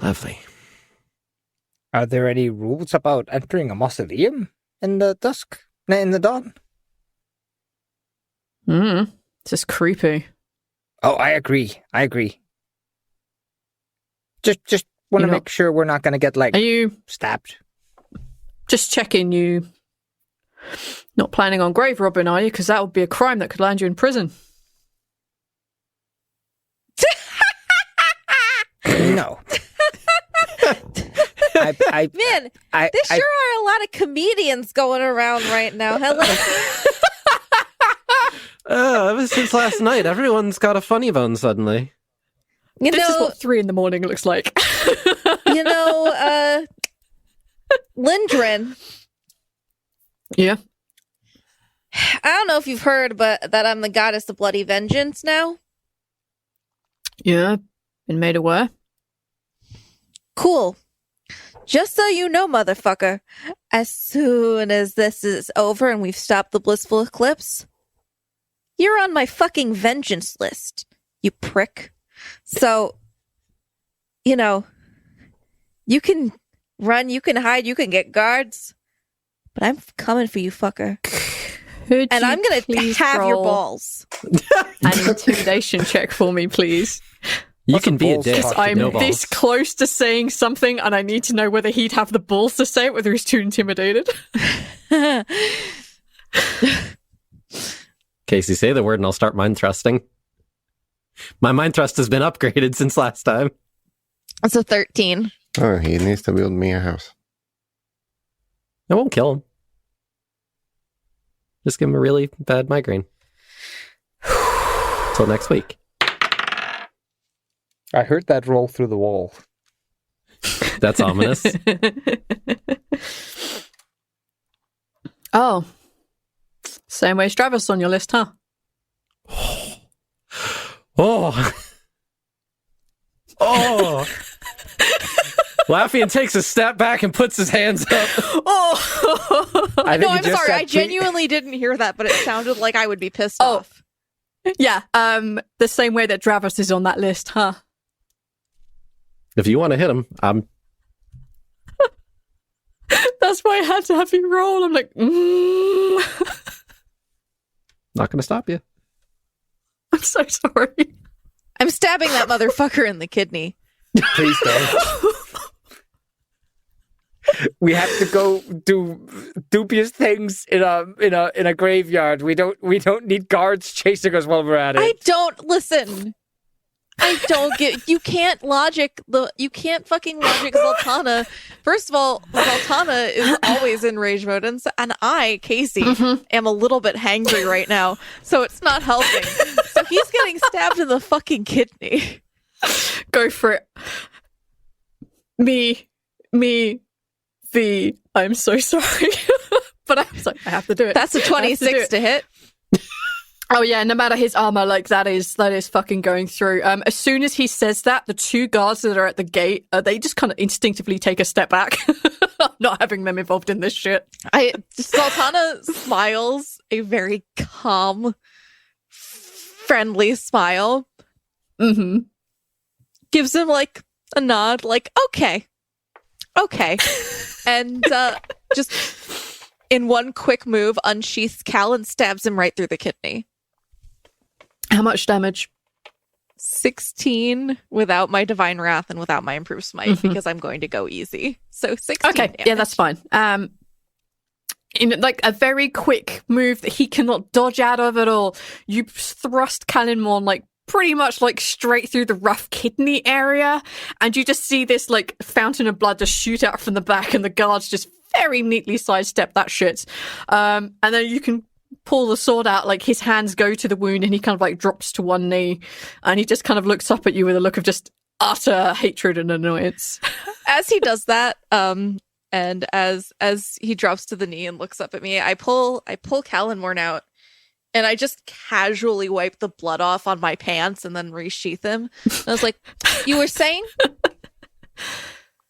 Lovely. Are there any rules about entering a mausoleum in the dusk? In the dawn? It's just creepy. Oh, I agree. Just want to make sure we're not going to get, Are you stabbed. just checking you not planning on grave robbing, are you? Because that would be a crime that could land you in prison. No. Man, there sure are a lot of comedians going around right now. Hello. Ever since last night, everyone's got a funny bone suddenly. You This is know, what 3 a.m. looks like. Lindgren. Yeah. I don't know if you've heard, but that I'm the goddess of bloody vengeance now. Yeah. Been made aware. Cool. Just so you know, motherfucker, as soon as this is over and we've stopped the blissful eclipse, you're on my fucking vengeance list, you prick. So, you can run, you can hide, you can get guards, but I'm coming for you, fucker. And I'm going to have your balls. An intimidation check for me, please. You can be a dick. I'm no this balls. close to saying something, and I need to know whether he'd have the balls to say it, whether he's too intimidated. Casey, say the word and I'll start mind thrusting. My mind thrust has been upgraded since last time. It's a 13. Oh, he needs to build me a house. I won't kill him. Just give him a really bad migraine. Till next week. I heard that roll through the wall. That's ominous. Oh. Same way as Travis on your list, huh? Oh. Oh. Laffian takes a step back and puts his hands up. Oh. I think No, you I'm just sorry. said I genuinely didn't hear that, but it sounded like I would be pissed off. Yeah, the same way that Travis is on that list, huh? If you want to hit him, I'm... That's why I had to have you roll. I'm like, not going to stop you. I'm so sorry. I'm stabbing that motherfucker in the kidney. Please don't. We have to go do dubious things in a graveyard. We don't need guards chasing us while we're at it. I don't listen. I don't get. You can't fucking logic Zaltanna. First of all, Zaltanna is always in rage mode, and I, Casey, am a little bit hangry right now, so it's not helping. So he's getting stabbed in the fucking kidney. Go for it. I'm so sorry. But I'm sorry, I have to do it. That's a 26 to hit. Oh yeah, no matter his armor, like that is fucking going through. As soon as he says that, the 2 guards that are at the gate, they just kind of instinctively take a step back. Not having them involved in this shit. Zaltanna smiles a very calm, friendly smile. Mm-hmm. Gives him like a nod, like, okay. And just in one quick move, unsheaths Cal and stabs him right through the kidney. How much damage? 16 without my divine wrath and without my improved smite, because I'm going to go easy. So 16 Okay, damage. yeah, that's fine. In like a very quick move that he cannot dodge out of at all, you thrust Callanmorn like pretty much like straight through the rough kidney area, and you just see this like fountain of blood just shoot out from the back, and the guards just very neatly sidestep that shit. And then you can pull the sword out, like his hands go to the wound, and he kind of like drops to one knee, and he just kind of looks up at you with a look of just utter hatred and annoyance. As he does that, and as he drops to the knee and looks up at me, I pull Callanmorn out, and I just casually wipe the blood off on my pants and then resheath him. And I was like, "You were saying?" And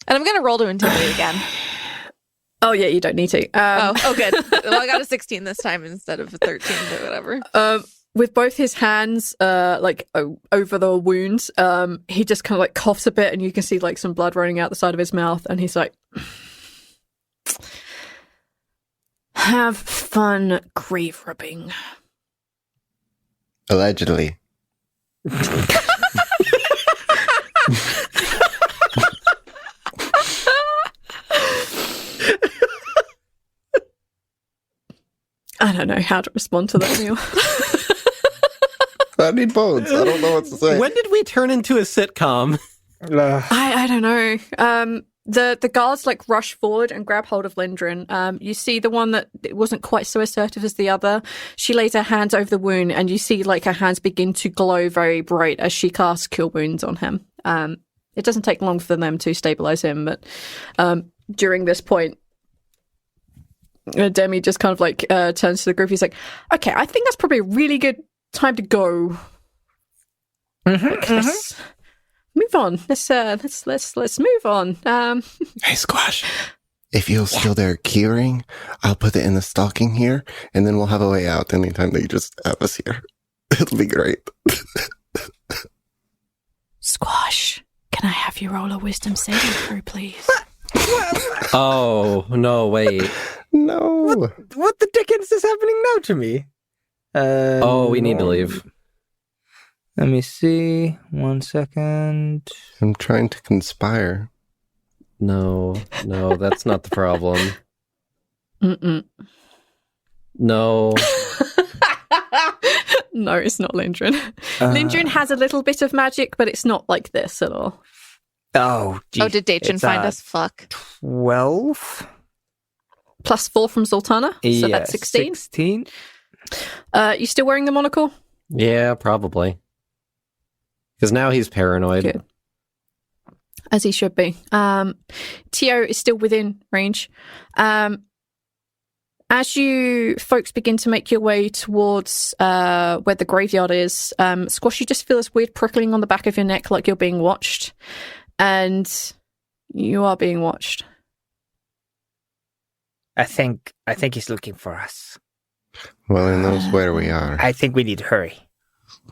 I'm gonna roll to intimidate again. Oh yeah, you don't need to. Oh, good. Well, I got a 16 this time instead of a 13 or whatever. With both his hands, over the wounds, he just kind of like coughs a bit, and you can see like some blood running out the side of his mouth, and he's like, "Have fun grave rubbing." Allegedly. I don't know how to respond to that, Neil. I need bones. I don't know what to say. When did we turn into a sitcom? I don't know. The guards like rush forward and grab hold of Lindgren. You see the one that wasn't quite so assertive as the other. She lays her hands over the wound, and you see like her hands begin to glow very bright as she casts Cure Wounds on him. It doesn't take long for them to stabilize him, but during this point, Demi just kind of like turns to the group. He's like, "Okay, I think that's probably a really good time to go. Let's move on. Let's move on." Hey, Squash. If you'll steal their keyring, I'll put it in the stocking here, and then we'll have a way out anytime that you just have us here. It'll be great. Squash, can I have you roll a wisdom saving throw, please? Oh, no, wait. No. What the dickens is happening now to me? We need to leave. Let me see. 1 second. I'm trying to conspire. No, that's not the problem. Mm-mm. No. No, it's not Lindgren. Lindgren has a little bit of magic, but it's not like this at all. Oh, geez. Oh, did Dachin find us? Fuck. 12? +4 from Zaltanna, so Yeah, that's 16. 16. You still wearing the monocle? Yeah, probably. Because now he's paranoid. Good. As he should be. Tio is still within range. As you folks begin to make your way towards where the graveyard is, Squash, you just feel this weird prickling on the back of your neck like you're being watched. And you are being watched. I think he's looking for us. Well, he knows where we are. I think we need to hurry.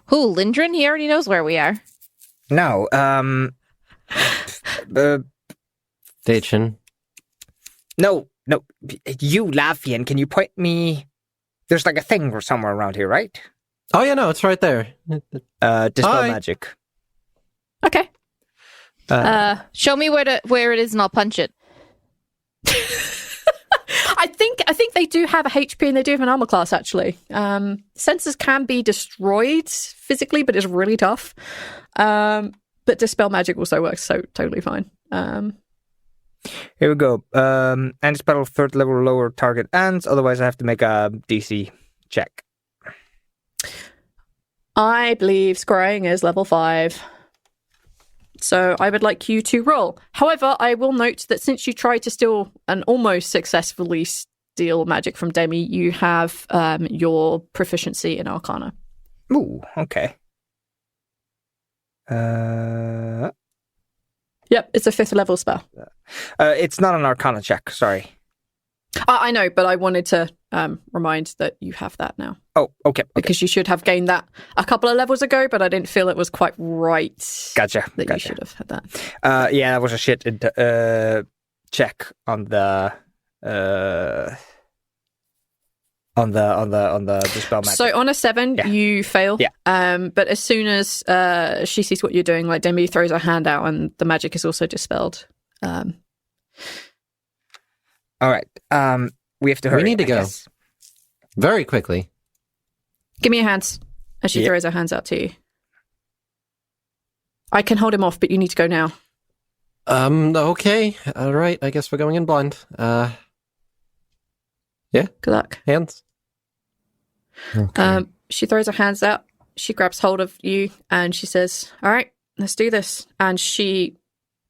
Who, Lindgren? He already knows where we are. No, Dachin. No, you, Lafian, can you point me? There's like a thing somewhere around here, right? Oh, yeah, no, it's right there. Dispel Hi. magic. Okay. Show me where it is and I'll punch it. I think they do have a HP and they do have an armor class, actually. Sensors can be destroyed physically, but it's really tough. But Dispel Magic also works, so totally fine. Here we go. And spell 3rd level lower target ends, otherwise I have to make a DC check. I believe scrying is level 5. So I would like you to roll. However, I will note that since you tried to steal and almost successfully steal magic from Demi, you have your proficiency in Arcana. Ooh, okay. Yep, it's a 5th level spell. It's not an Arcana check, sorry. I know, but I wanted to remind that you have that now. Oh, okay. Because you should have gained that a couple of levels ago, but I didn't feel it was quite right. Gotcha. You should have had that. Yeah, that was a shit check on the dispel magic. So on a 7, Yeah. you fail. Yeah. But as soon as she sees what you're doing, like Demi throws her hand out, and the magic is also dispelled. All right. We have to hurry. We need to I go. guess. Very quickly. Give me your hands. As she Yep. throws her hands out to you. I can hold him off, but you need to go now. Okay. All right. I guess we're going in blind. Good luck. Hands. Okay. She throws her hands out. She grabs hold of you and she says, all right, let's do this. And she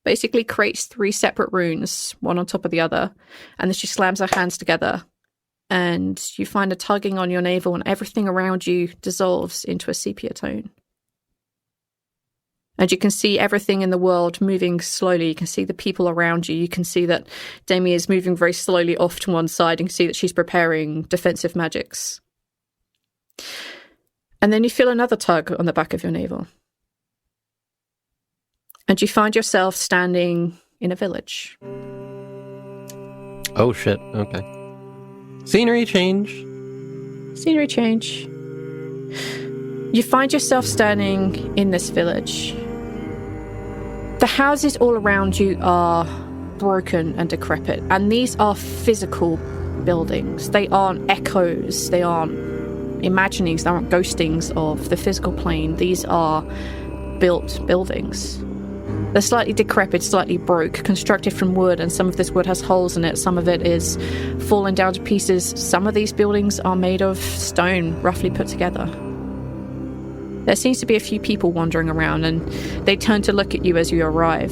basically creates 3 separate runes, one on top of the other. And then she slams her hands together. And you find a tugging on your navel, and everything around you dissolves into a sepia tone. And you can see everything in the world moving slowly. You can see the people around you. You can see that Demi is moving very slowly off to one side. You can see that she's preparing defensive magics. And then you feel another tug on the back of your navel. And you find yourself standing in a village. Oh, shit. Okay. Scenery change. Scenery change. You find yourself standing in this village. The houses all around you are broken and decrepit, and these are physical buildings. They aren't echoes, they aren't imaginings, they aren't ghostings of the physical plane. These are built buildings. They're slightly decrepit, slightly broke, constructed from wood, and some of this wood has holes in it, some of it is fallen down to pieces. Some of these buildings are made of stone, roughly put together. There seems to be a few people wandering around, and they turn to look at you as you arrive.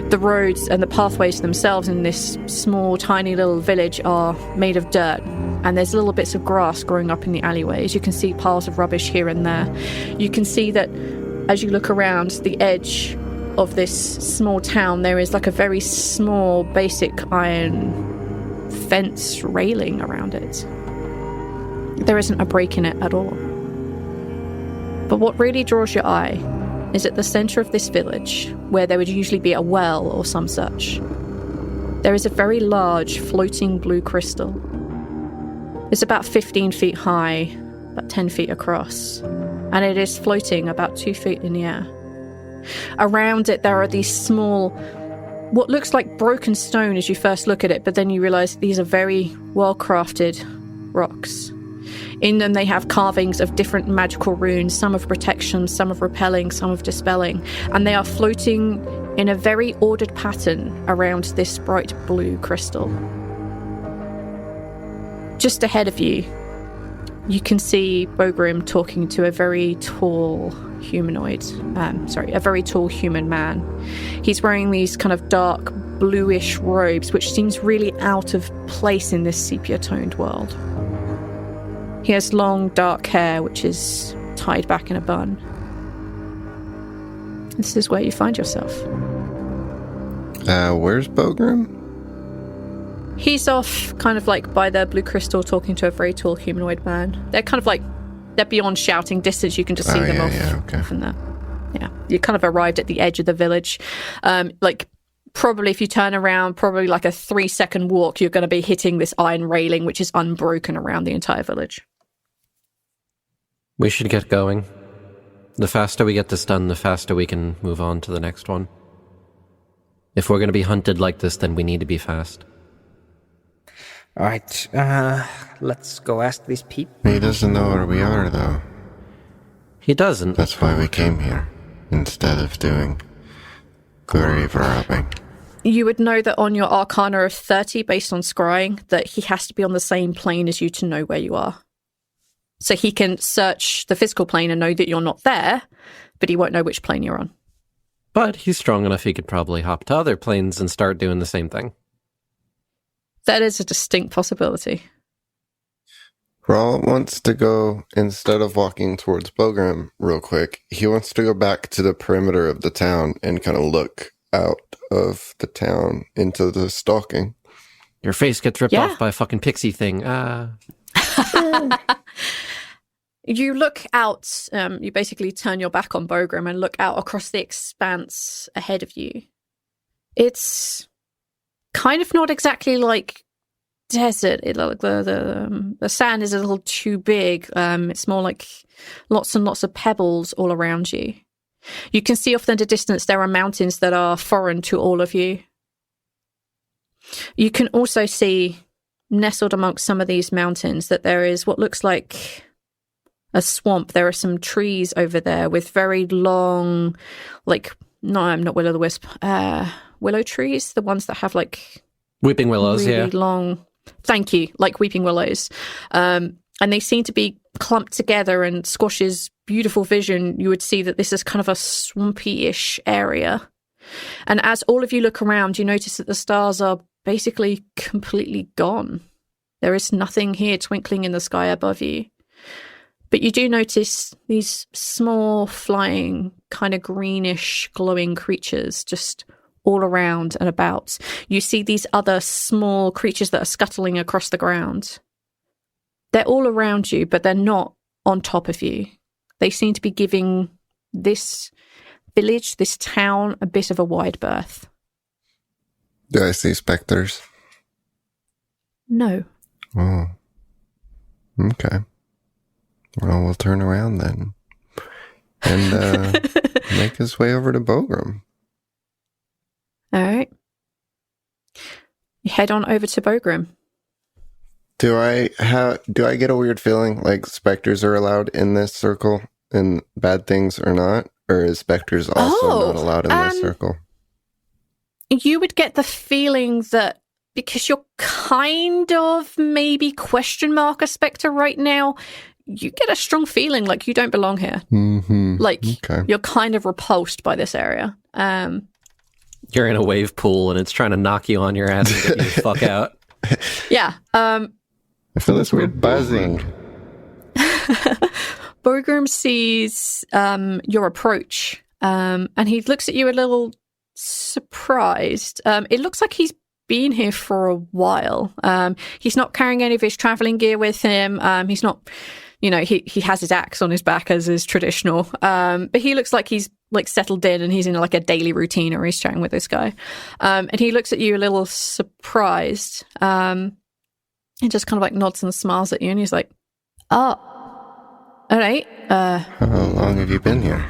The roads and the pathways themselves in this small, tiny little village are made of dirt, and there's little bits of grass growing up in the alleyways. You can see piles of rubbish here and there. You can see that as you look around the edge of this small town, there is like a very small, basic iron fence railing around it. There isn't a break in it at all. But what really draws your eye is at the centre of this village, where there would usually be a well or some such. There is a very large floating blue crystal. It's about 15 feet high, about 10 feet across, and it is floating about 2 feet in the air. Around it there are these small, what looks like broken stone as you first look at it, but then you realise these are very well-crafted rocks. In them they have carvings of different magical runes, some of protection, some of repelling, some of dispelling, and they are floating in a very ordered pattern around this bright blue crystal. Just ahead of you, you can see Bogrim talking to a very tall a very tall human man. He's wearing these kind of dark bluish robes, which seems really out of place in this sepia-toned world. He has long, dark hair, which is tied back in a bun. This is where you find yourself. Where's Bogrim? He's off kind of like by the blue crystal talking to a very tall humanoid man. They're kind of like, they're beyond shouting distance. You can just see them off from there. Yeah, you kind of arrived at the edge of the village. Probably if you turn around, probably like a 3-second walk, you're going to be hitting this iron railing, which is unbroken around the entire village. We should get going. The faster we get this done, the faster we can move on to the next one. If we're going to be hunted like this, then we need to be fast. All right. Let's go ask these people. He doesn't know where we are, though. He doesn't. That's why we came here, instead of doing grave robbing. You would know that on your Arcana of 30, based on scrying, that he has to be on the same plane as you to know where you are. So he can search the physical plane and know that you're not there, but he won't know which plane you're on. But he's strong enough he could probably hop to other planes and start doing the same thing. That is a distinct possibility. Rhal wants to go, instead of walking towards Bogrim real quick, he wants to go back to the perimeter of the town and kind of look out of the town into the stalking Your face gets ripped off by a fucking pixie thing. You look out, you basically turn your back on Bogram and look out across the expanse ahead of you. It's kind of not exactly like desert. The sand is a little too big. It's more like lots and lots of pebbles all around you. You can see off in the distance there are mountains that are foreign to all of you. You can also see, nestled amongst some of these mountains, that there is what looks like a swamp. There are some trees over there with very long, not will-o'-the-wisp, willow trees, the ones that have weeping willows, really long. Thank you, like weeping willows. And they seem to be clumped together, and Squash's beautiful vision, you would see that this is kind of a swampy-ish area. And as all of you look around, you notice that the stars are basically completely gone. There is nothing here twinkling in the sky above you. But you do notice these small, flying, kind of greenish, glowing creatures just all around and about. You see these other small creatures that are scuttling across the ground. They're all around you, but they're not on top of you. They seem to be giving this village, this town, a bit of a wide berth. Do I see specters? No. Oh. Okay. Well, we'll turn around then. And make his way over to Bogram. All right. You head on over to Bogram. Do I get a weird feeling like specters are allowed in this circle and bad things are not? Or is specters also not allowed in this circle? You would get the feeling that because you're kind of maybe question mark a specter right now, you get a strong feeling like you don't belong here. Mm-hmm. You're kind of repulsed by this area. You're in a wave pool and it's trying to knock you on your ass and get you the fuck out. Yeah. I feel this weird buzzing. Bogram sees your approach, and he looks at you a little surprised. It looks like he's been here for a while. He's not carrying any of his traveling gear with him. He's not, he has his axe on his back as is traditional. But he looks like he's settled in and he's in a daily routine, or he's chatting with this guy. And he looks at you a little surprised. He just kind of nods and smiles at you, and he's like, "Oh, all right. How long have you been here?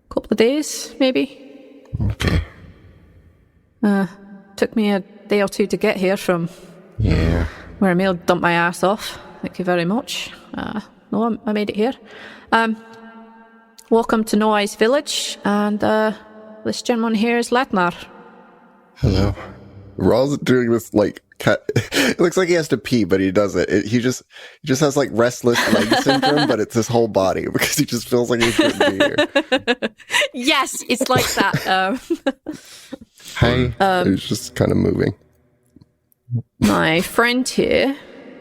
Couple of days, maybe. Okay. Took me a day or two to get here from where Emil dumped my ass off. Thank you very much. No, I made it here. Welcome to Noai's village, and this gentleman here is Latnar. Hello. Rhal's doing this it looks like he has to pee, but he doesn't. He just has restless leg syndrome, but it's his whole body because he just feels like he shouldn't be here. Yes, it's like that. Hi. It's just kind of moving. My friend here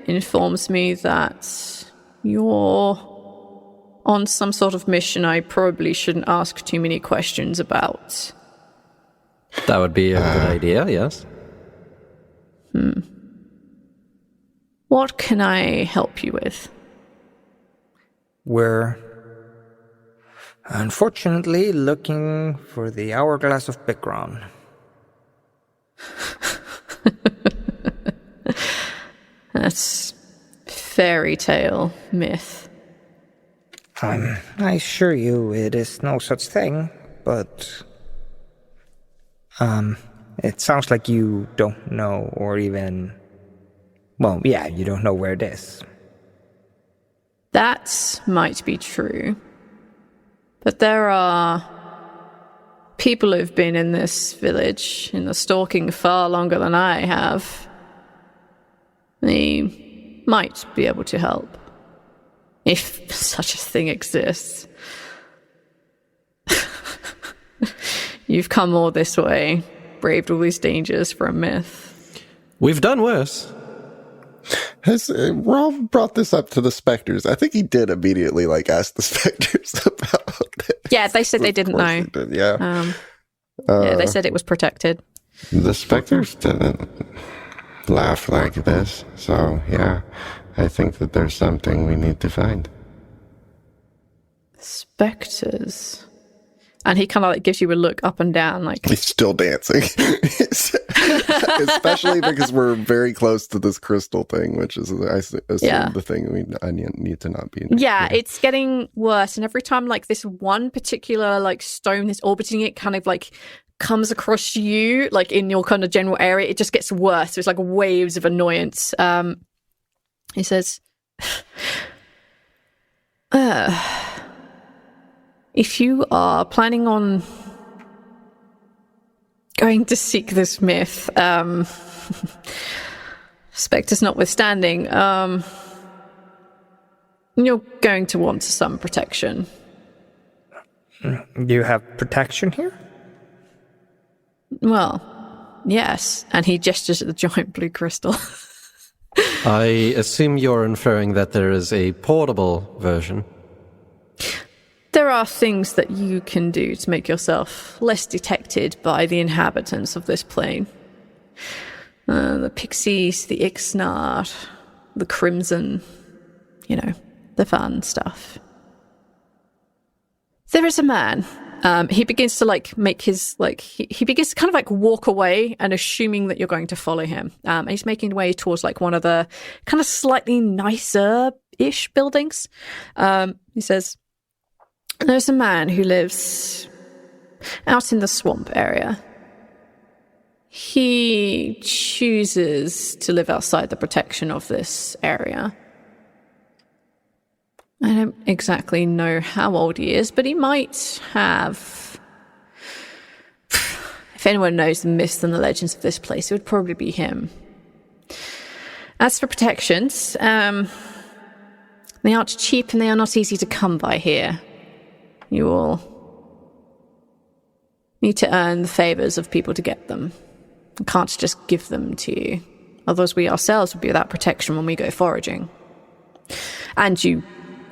informs me that you're on some sort of mission I probably shouldn't ask too many questions about. That would be a good idea, yes. What can I help you with? We're unfortunately looking for the hourglass of Bikron. That's fairy tale myth. I assure you it is no such thing, but it sounds like you don't know, or even, you don't know where it is. That might be true. But there are people who've been in this village, in the stalking, far longer than I have. They might be able to help. If such a thing exists. You've come all this way, braved all these dangers for a myth. We've done worse. Has Rhal brought this up to the specters? I think he did immediately ask the specters about it. Yeah, they said they didn't know. Did, yeah. Yeah, they said it was protected. The specters didn't laugh like this, so yeah, I think that there's something we need to find. Spectres. And he kind of like gives you a look up and down, like He's still dancing. Especially because we're very close to this crystal thing, which is, I assume, the thing I need to not be. Yeah, it's getting worse. And every time like this one particular like stone that's orbiting it kind of like comes across you, like in your kind of general area, it just gets worse. There's like waves of annoyance. He says, if you are planning on going to seek this myth, spectres notwithstanding, you're going to want some protection. You have protection here? Well, yes. And he gestures at the giant blue crystal. I assume you're inferring that there is a portable version. There are things that you can do to make yourself less detected by the inhabitants of this plane. The pixies, the Ixnard, the Crimson, the fun stuff. There is a man. He begins to make his he begins to kind of walk away and assuming that you're going to follow him. And he's making way towards one of the kind of slightly nicer-ish buildings. He says, there's a man who lives out in the swamp area. He chooses to live outside the protection of this area. I don't exactly know how old he is, but he might have... If anyone knows the myths and the legends of this place, it would probably be him. As for protections, they aren't cheap and they are not easy to come by here. You all need to earn the favors of people to get them. You can't just give them to you. Otherwise we ourselves would be without protection when we go foraging. And you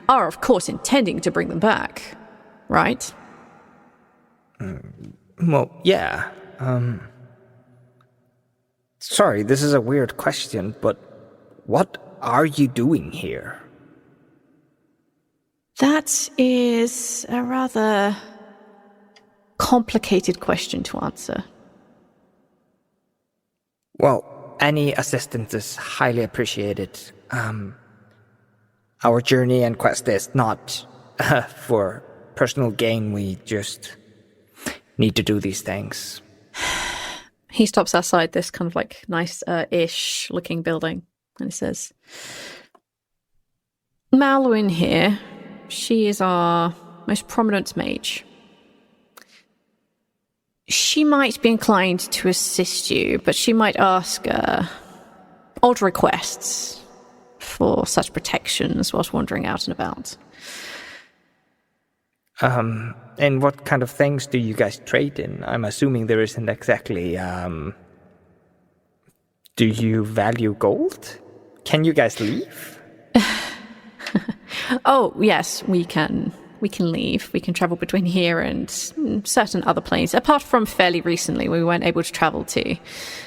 are, of course, intending to bring them back, right? Well, yeah. Sorry, this is a weird question, but what are you doing here? That is a rather complicated question to answer. Well, any assistance is highly appreciated. Our journey and quest is not for personal gain. We just need to do these things. He stops outside this kind of nice-ish looking building and he says, Malwyn here, she is our most prominent mage. She might be inclined to assist you, but she might ask odd requests for such protections whilst wandering out and about. And what kind of things do you guys trade in? I'm assuming there isn't exactly, do you value gold? Can you guys leave? Oh, yes, we can leave. We can travel between here and certain other planes. Apart from fairly recently, we weren't able to travel to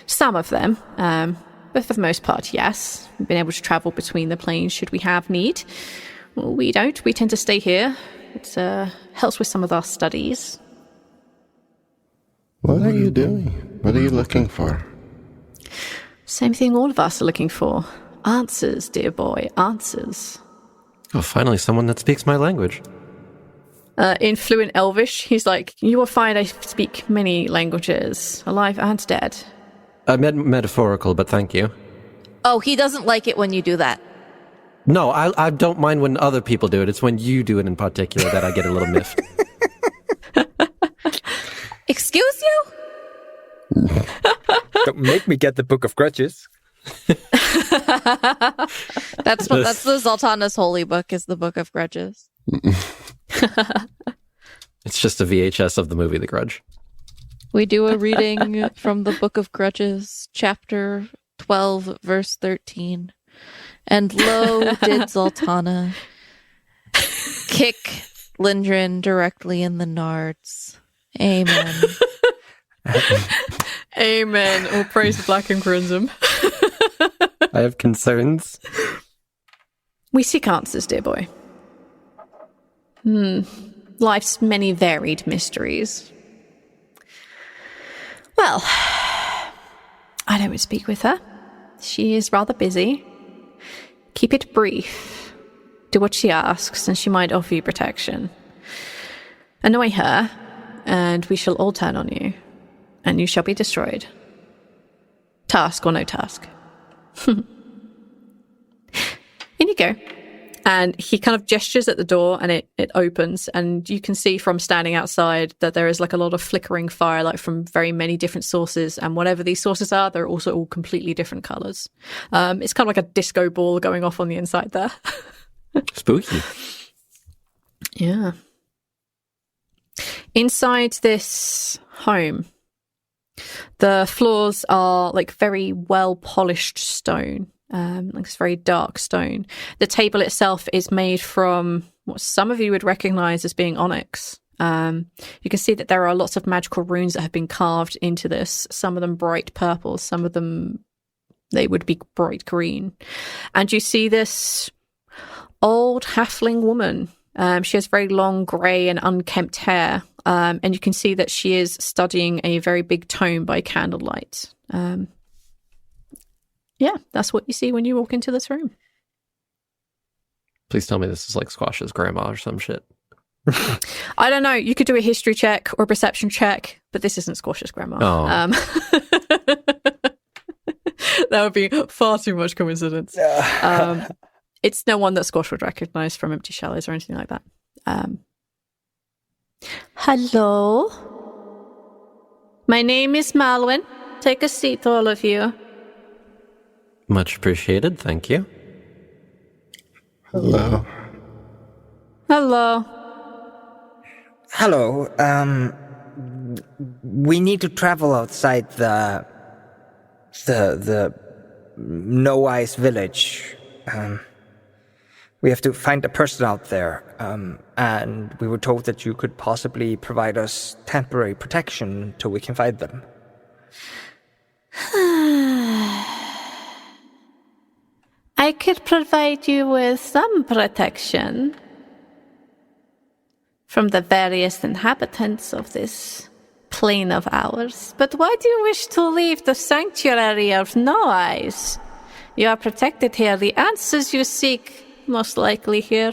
some of them. But for the most part, yes. We've been able to travel between the planes should we have need. Well, we don't. We tend to stay here. It helps with some of our studies. What are you doing? What are you looking for? Same thing all of us are looking for. Answers, dear boy, answers. Oh, finally, someone that speaks my language. In fluent Elvish, he's like, you will find I speak many languages, alive and dead. Metaphorical, but thank you. Oh, he doesn't like it when you do that. No, I don't mind when other people do it. It's when you do it in particular that I get a little miffed. Excuse you? Don't make me get the Book of Grudges. That's the Zaltanna's holy book, is the Book of Grudges. It's just a VHS of the movie The Grudge. We do a reading from the Book of Grudges, chapter 12, verse 13. And lo, did Zaltanna kick Lindrin directly in the nards. Amen. Amen. All praise the Black and Crimson. I have concerns. We seek answers, dear boy. Life's many varied mysteries. Well, I don't speak with her. She is rather busy. Keep it brief. Do what she asks, and she might offer you protection. Annoy her, and we shall all turn on you, and you shall be destroyed. Task or no task. In you go. And he kind of gestures at the door, and it opens, and you can see from standing outside that there is like a lot of flickering firelight from very many different sources, and whatever these sources are, they're also all completely different colours. It's kind of like a disco ball going off on the inside there. Spooky. Yeah. Inside this home, the floors are like very well polished stone. Like it's very dark stone. The table itself is made from what some of you would recognize as being onyx. You can see that there are lots of magical runes that have been carved into this. Some of them bright purple, some of them they would be bright green. And you see this old halfling woman. She has very long grey and unkempt hair. And you can see that she is studying a very big tome by candlelight. Yeah, that's what you see when you walk into this room. Please tell me this is like Squash's grandma or some shit. I don't know. You could do a history check or a perception check, but this isn't Squash's grandma. Oh. That would be far too much coincidence. It's no one that Squash would recognise from Empty Shallows or anything like that. Hello. My name is Malwyn. Take a seat, all of you. Much appreciated, thank you. Hello. Hello. Hello. We need to travel outside the No Ice village. We have to find a person out there. And we were told that you could possibly provide us temporary protection until we can find them. I could provide you with some protection from the various inhabitants of this plane of ours. But why do you wish to leave the sanctuary of No Eyes? You are protected here. The answers you seek, most likely here.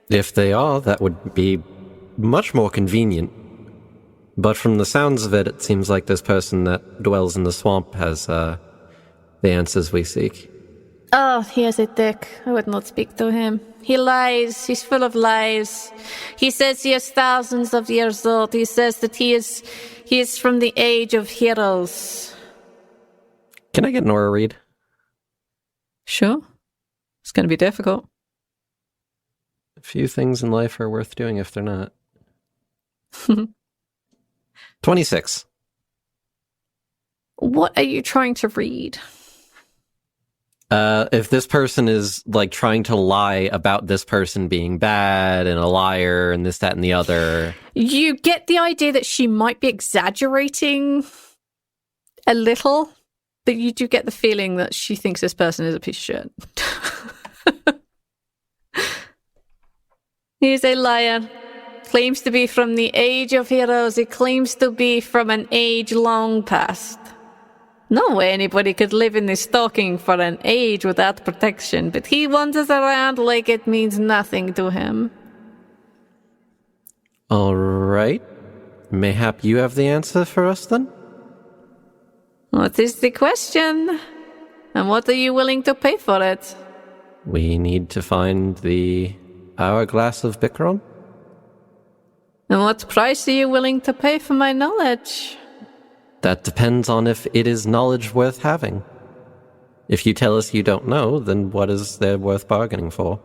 If they are, that would be much more convenient. But from the sounds of it, it seems like this person that dwells in the swamp has the answers we seek. Oh, he is a dick. I would not speak to him. He lies. He's full of lies. He says he is thousands of years old. He says that he is from the age of heroes. Can I get an aura read? Sure. It's going to be difficult. A few things in life are worth doing if they're not. 26. What are you trying to read? If this person is like trying to lie about this person being bad and a liar and this, that, and the other. You get the idea that she might be exaggerating a little, but you do get the feeling that she thinks this person is a piece of shit. He's a liar. Claims to be from the age of heroes. He claims to be from an age long past. No way anybody could live in this stocking for an age without protection, but he wanders around like it means nothing to him. All right. Mayhap you have the answer for us then? What is the question? And what are you willing to pay for it? We need to find the hourglass of Bikram. And what price are you willing to pay for my knowledge? That depends on if it is knowledge worth having. If you tell us you don't know, then what is there worth bargaining for?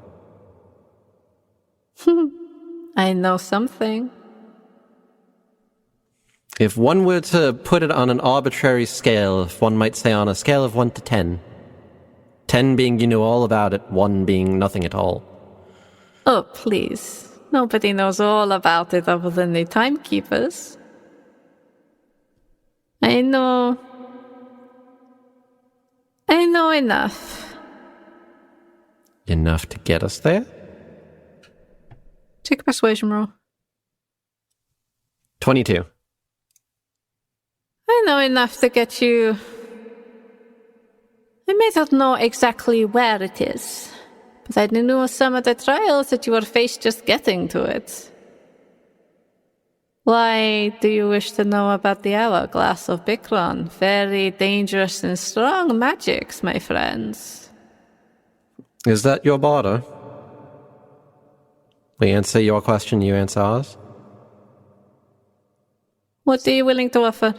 I know something. If one were to put it on an arbitrary scale, if one might say on a scale of 1 to 10, 10 being you know all about it, 1 being nothing at all. Oh, please. Nobody knows all about it other than the timekeepers. I know enough. Enough to get us there? Take a persuasion roll. 22. I know enough to get you. I may not know exactly where it is, but I knew some of the trials that you were faced just getting to it. Why do you wish to know about the hourglass of Bikron? Very dangerous and strong magics, my friends. Is that your border? We answer your question, you answer ours? What are you willing to offer?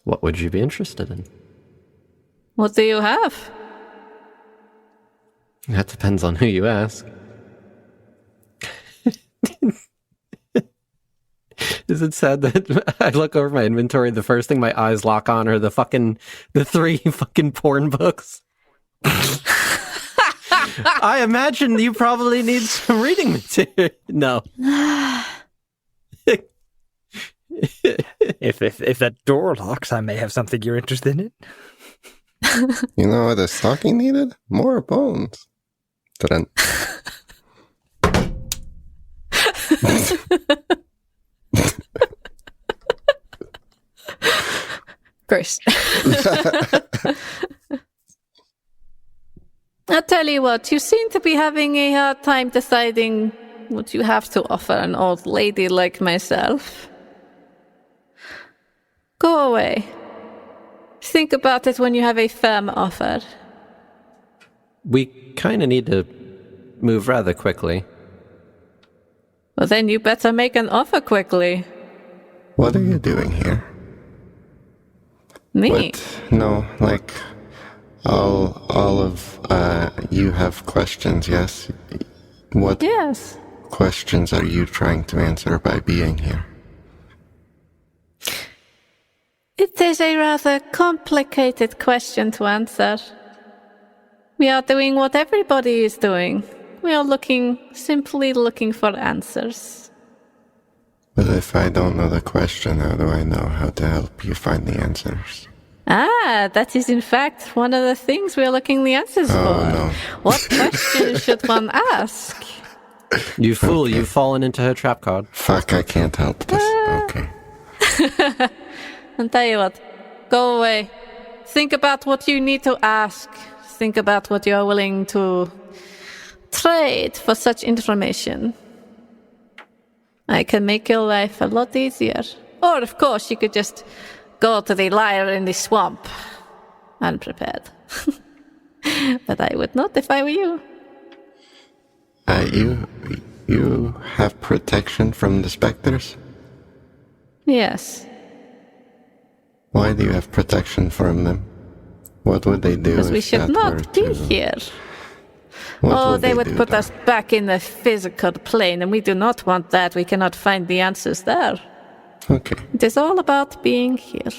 What would you be interested in? What do you have? That depends on who you ask. Is it sad that I look over my inventory, the first thing my eyes lock on are the 3 fucking porn books? I imagine you probably need some reading material. No. If that door locks, I may have something you're interested in. You know what the stocking needed? More bones. Dun. Gross. I'll tell you what, you seem to be having a hard time deciding what you have to offer an old lady like myself. Go away. Think about it when you have a firm offer. We kind of need to move rather quickly. Well, then you better make an offer quickly. What are you doing here? Me? What? No, like all of you have questions, yes? What Yes. questions are you trying to answer by being here? It is a rather complicated question to answer. We are doing what everybody is doing. We are simply looking for answers. But if I don't know the question, how do I know how to help you find the answers? That is in fact one of the things we are looking the answers for. No. What questions should one ask? You fool, you've fallen into her trap card. Fuck, I can't help this. Okay. I'll tell you what, go away. Think about what you need to ask. Think about what you are willing to trade for such information. I can make your life a lot easier. Or, of course, you could just go to the liar in the swamp, unprepared. But I would not if I were you. You have protection from the specters? Yes. Why do you have protection from them? What would they do? Because we if should that were not be to- here. What They would do, put though? us back in the physical plane, and we do not want that. We cannot find the answers there. Okay. It is all about being here.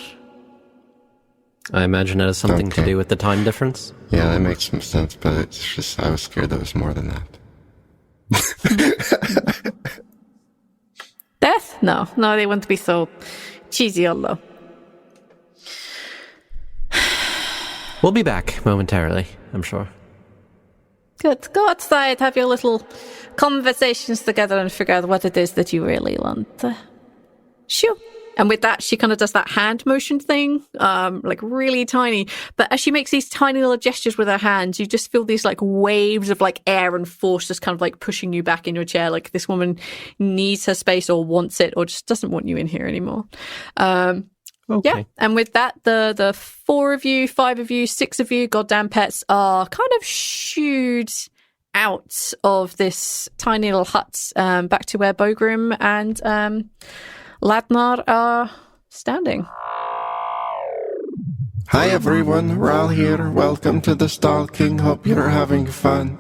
I imagine it has something to Okay. do with the time difference. Yeah, that makes some sense, but it's just I was scared there was more than that. Death? No, they wouldn't be so cheesy or low. We'll be back momentarily, I'm sure. Good. Go outside, have your little conversations together and figure out what it is that you really want. Shoo. And with that, she kind of does that hand motion thing, like really tiny. But as she makes these tiny little gestures with her hands, you just feel these like waves of like air and force just kind of like pushing you back in your chair. Like this woman needs her space or wants it or just doesn't want you in here anymore. Okay. Yeah, and with that, the 4 of you, 5 of you, 6 of you, goddamn pets are kind of shooed out of this tiny little hut back to where Bogrim and Ladnar are standing. Hi everyone, Rhal here. Welcome to the Stalking. Hope you're having fun.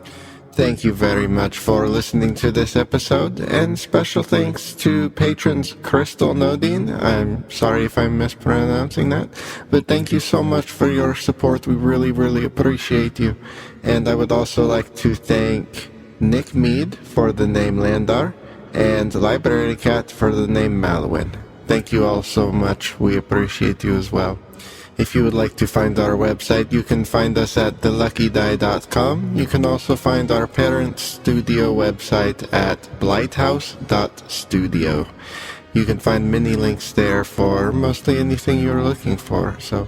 Thank you very much for listening to this episode, and special thanks to patrons Crystal Nodine. I'm sorry if I'm mispronouncing that, but thank you so much for your support. We really, really appreciate you. And I would also like to thank Nick Mead for the name Landar, and Library Cat for the name Malwyn. Thank you all so much. We appreciate you as well. If you would like to find our website, you can find us at theluckydie.com. You can also find our parent studio website at Blighthouse.studio. You can find many links there for mostly anything you're looking for. So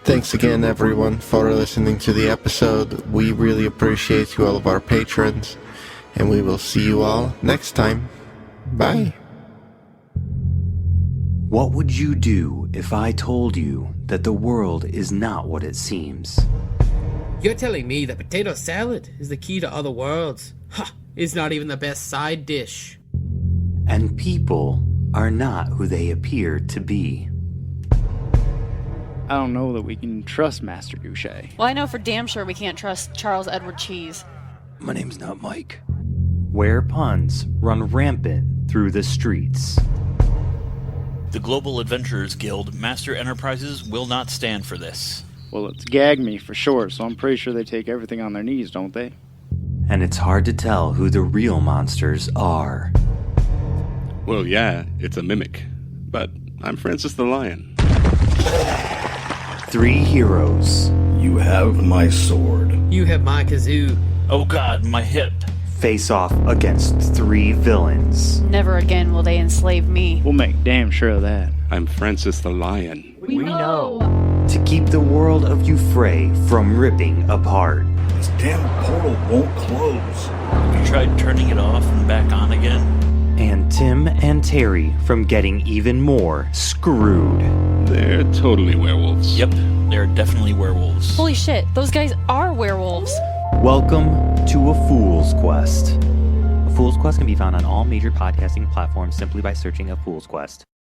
thanks again, everyone, for listening to the episode. We really appreciate you, all of our patrons, and we will see you all next time. Bye. What would you do if I told you that the world is not what it seems? You're telling me that potato salad is the key to other worlds? Ha! It's not even the best side dish. And people are not who they appear to be. I don't know that we can trust Master Goucher. Well, I know for damn sure we can't trust Charles Edward Cheese. My name's not Mike. Where puns run rampant through the streets. The Global Adventurers Guild Master Enterprises will not stand for this. Well, it's gag me for sure, so I'm pretty sure they take everything on their knees, don't they? And it's hard to tell who the real monsters are. Well, yeah, it's a mimic. But I'm Francis the Lion. 3 heroes. You have my sword. You have my kazoo. Oh god, my hip. Face off against 3 villains. Never again will they enslave me. We'll make damn sure of that. I'm Francis the Lion. We know. To keep the world of Euphrae from ripping apart. This damn portal won't close. Have you tried turning it off and back on again? And Tim and Terry from getting even more screwed. They're totally werewolves. Yep, they're definitely werewolves. Holy shit, those guys are werewolves. Welcome to A Fool's Quest. A Fool's Quest can be found on all major podcasting platforms simply by searching A Fool's Quest.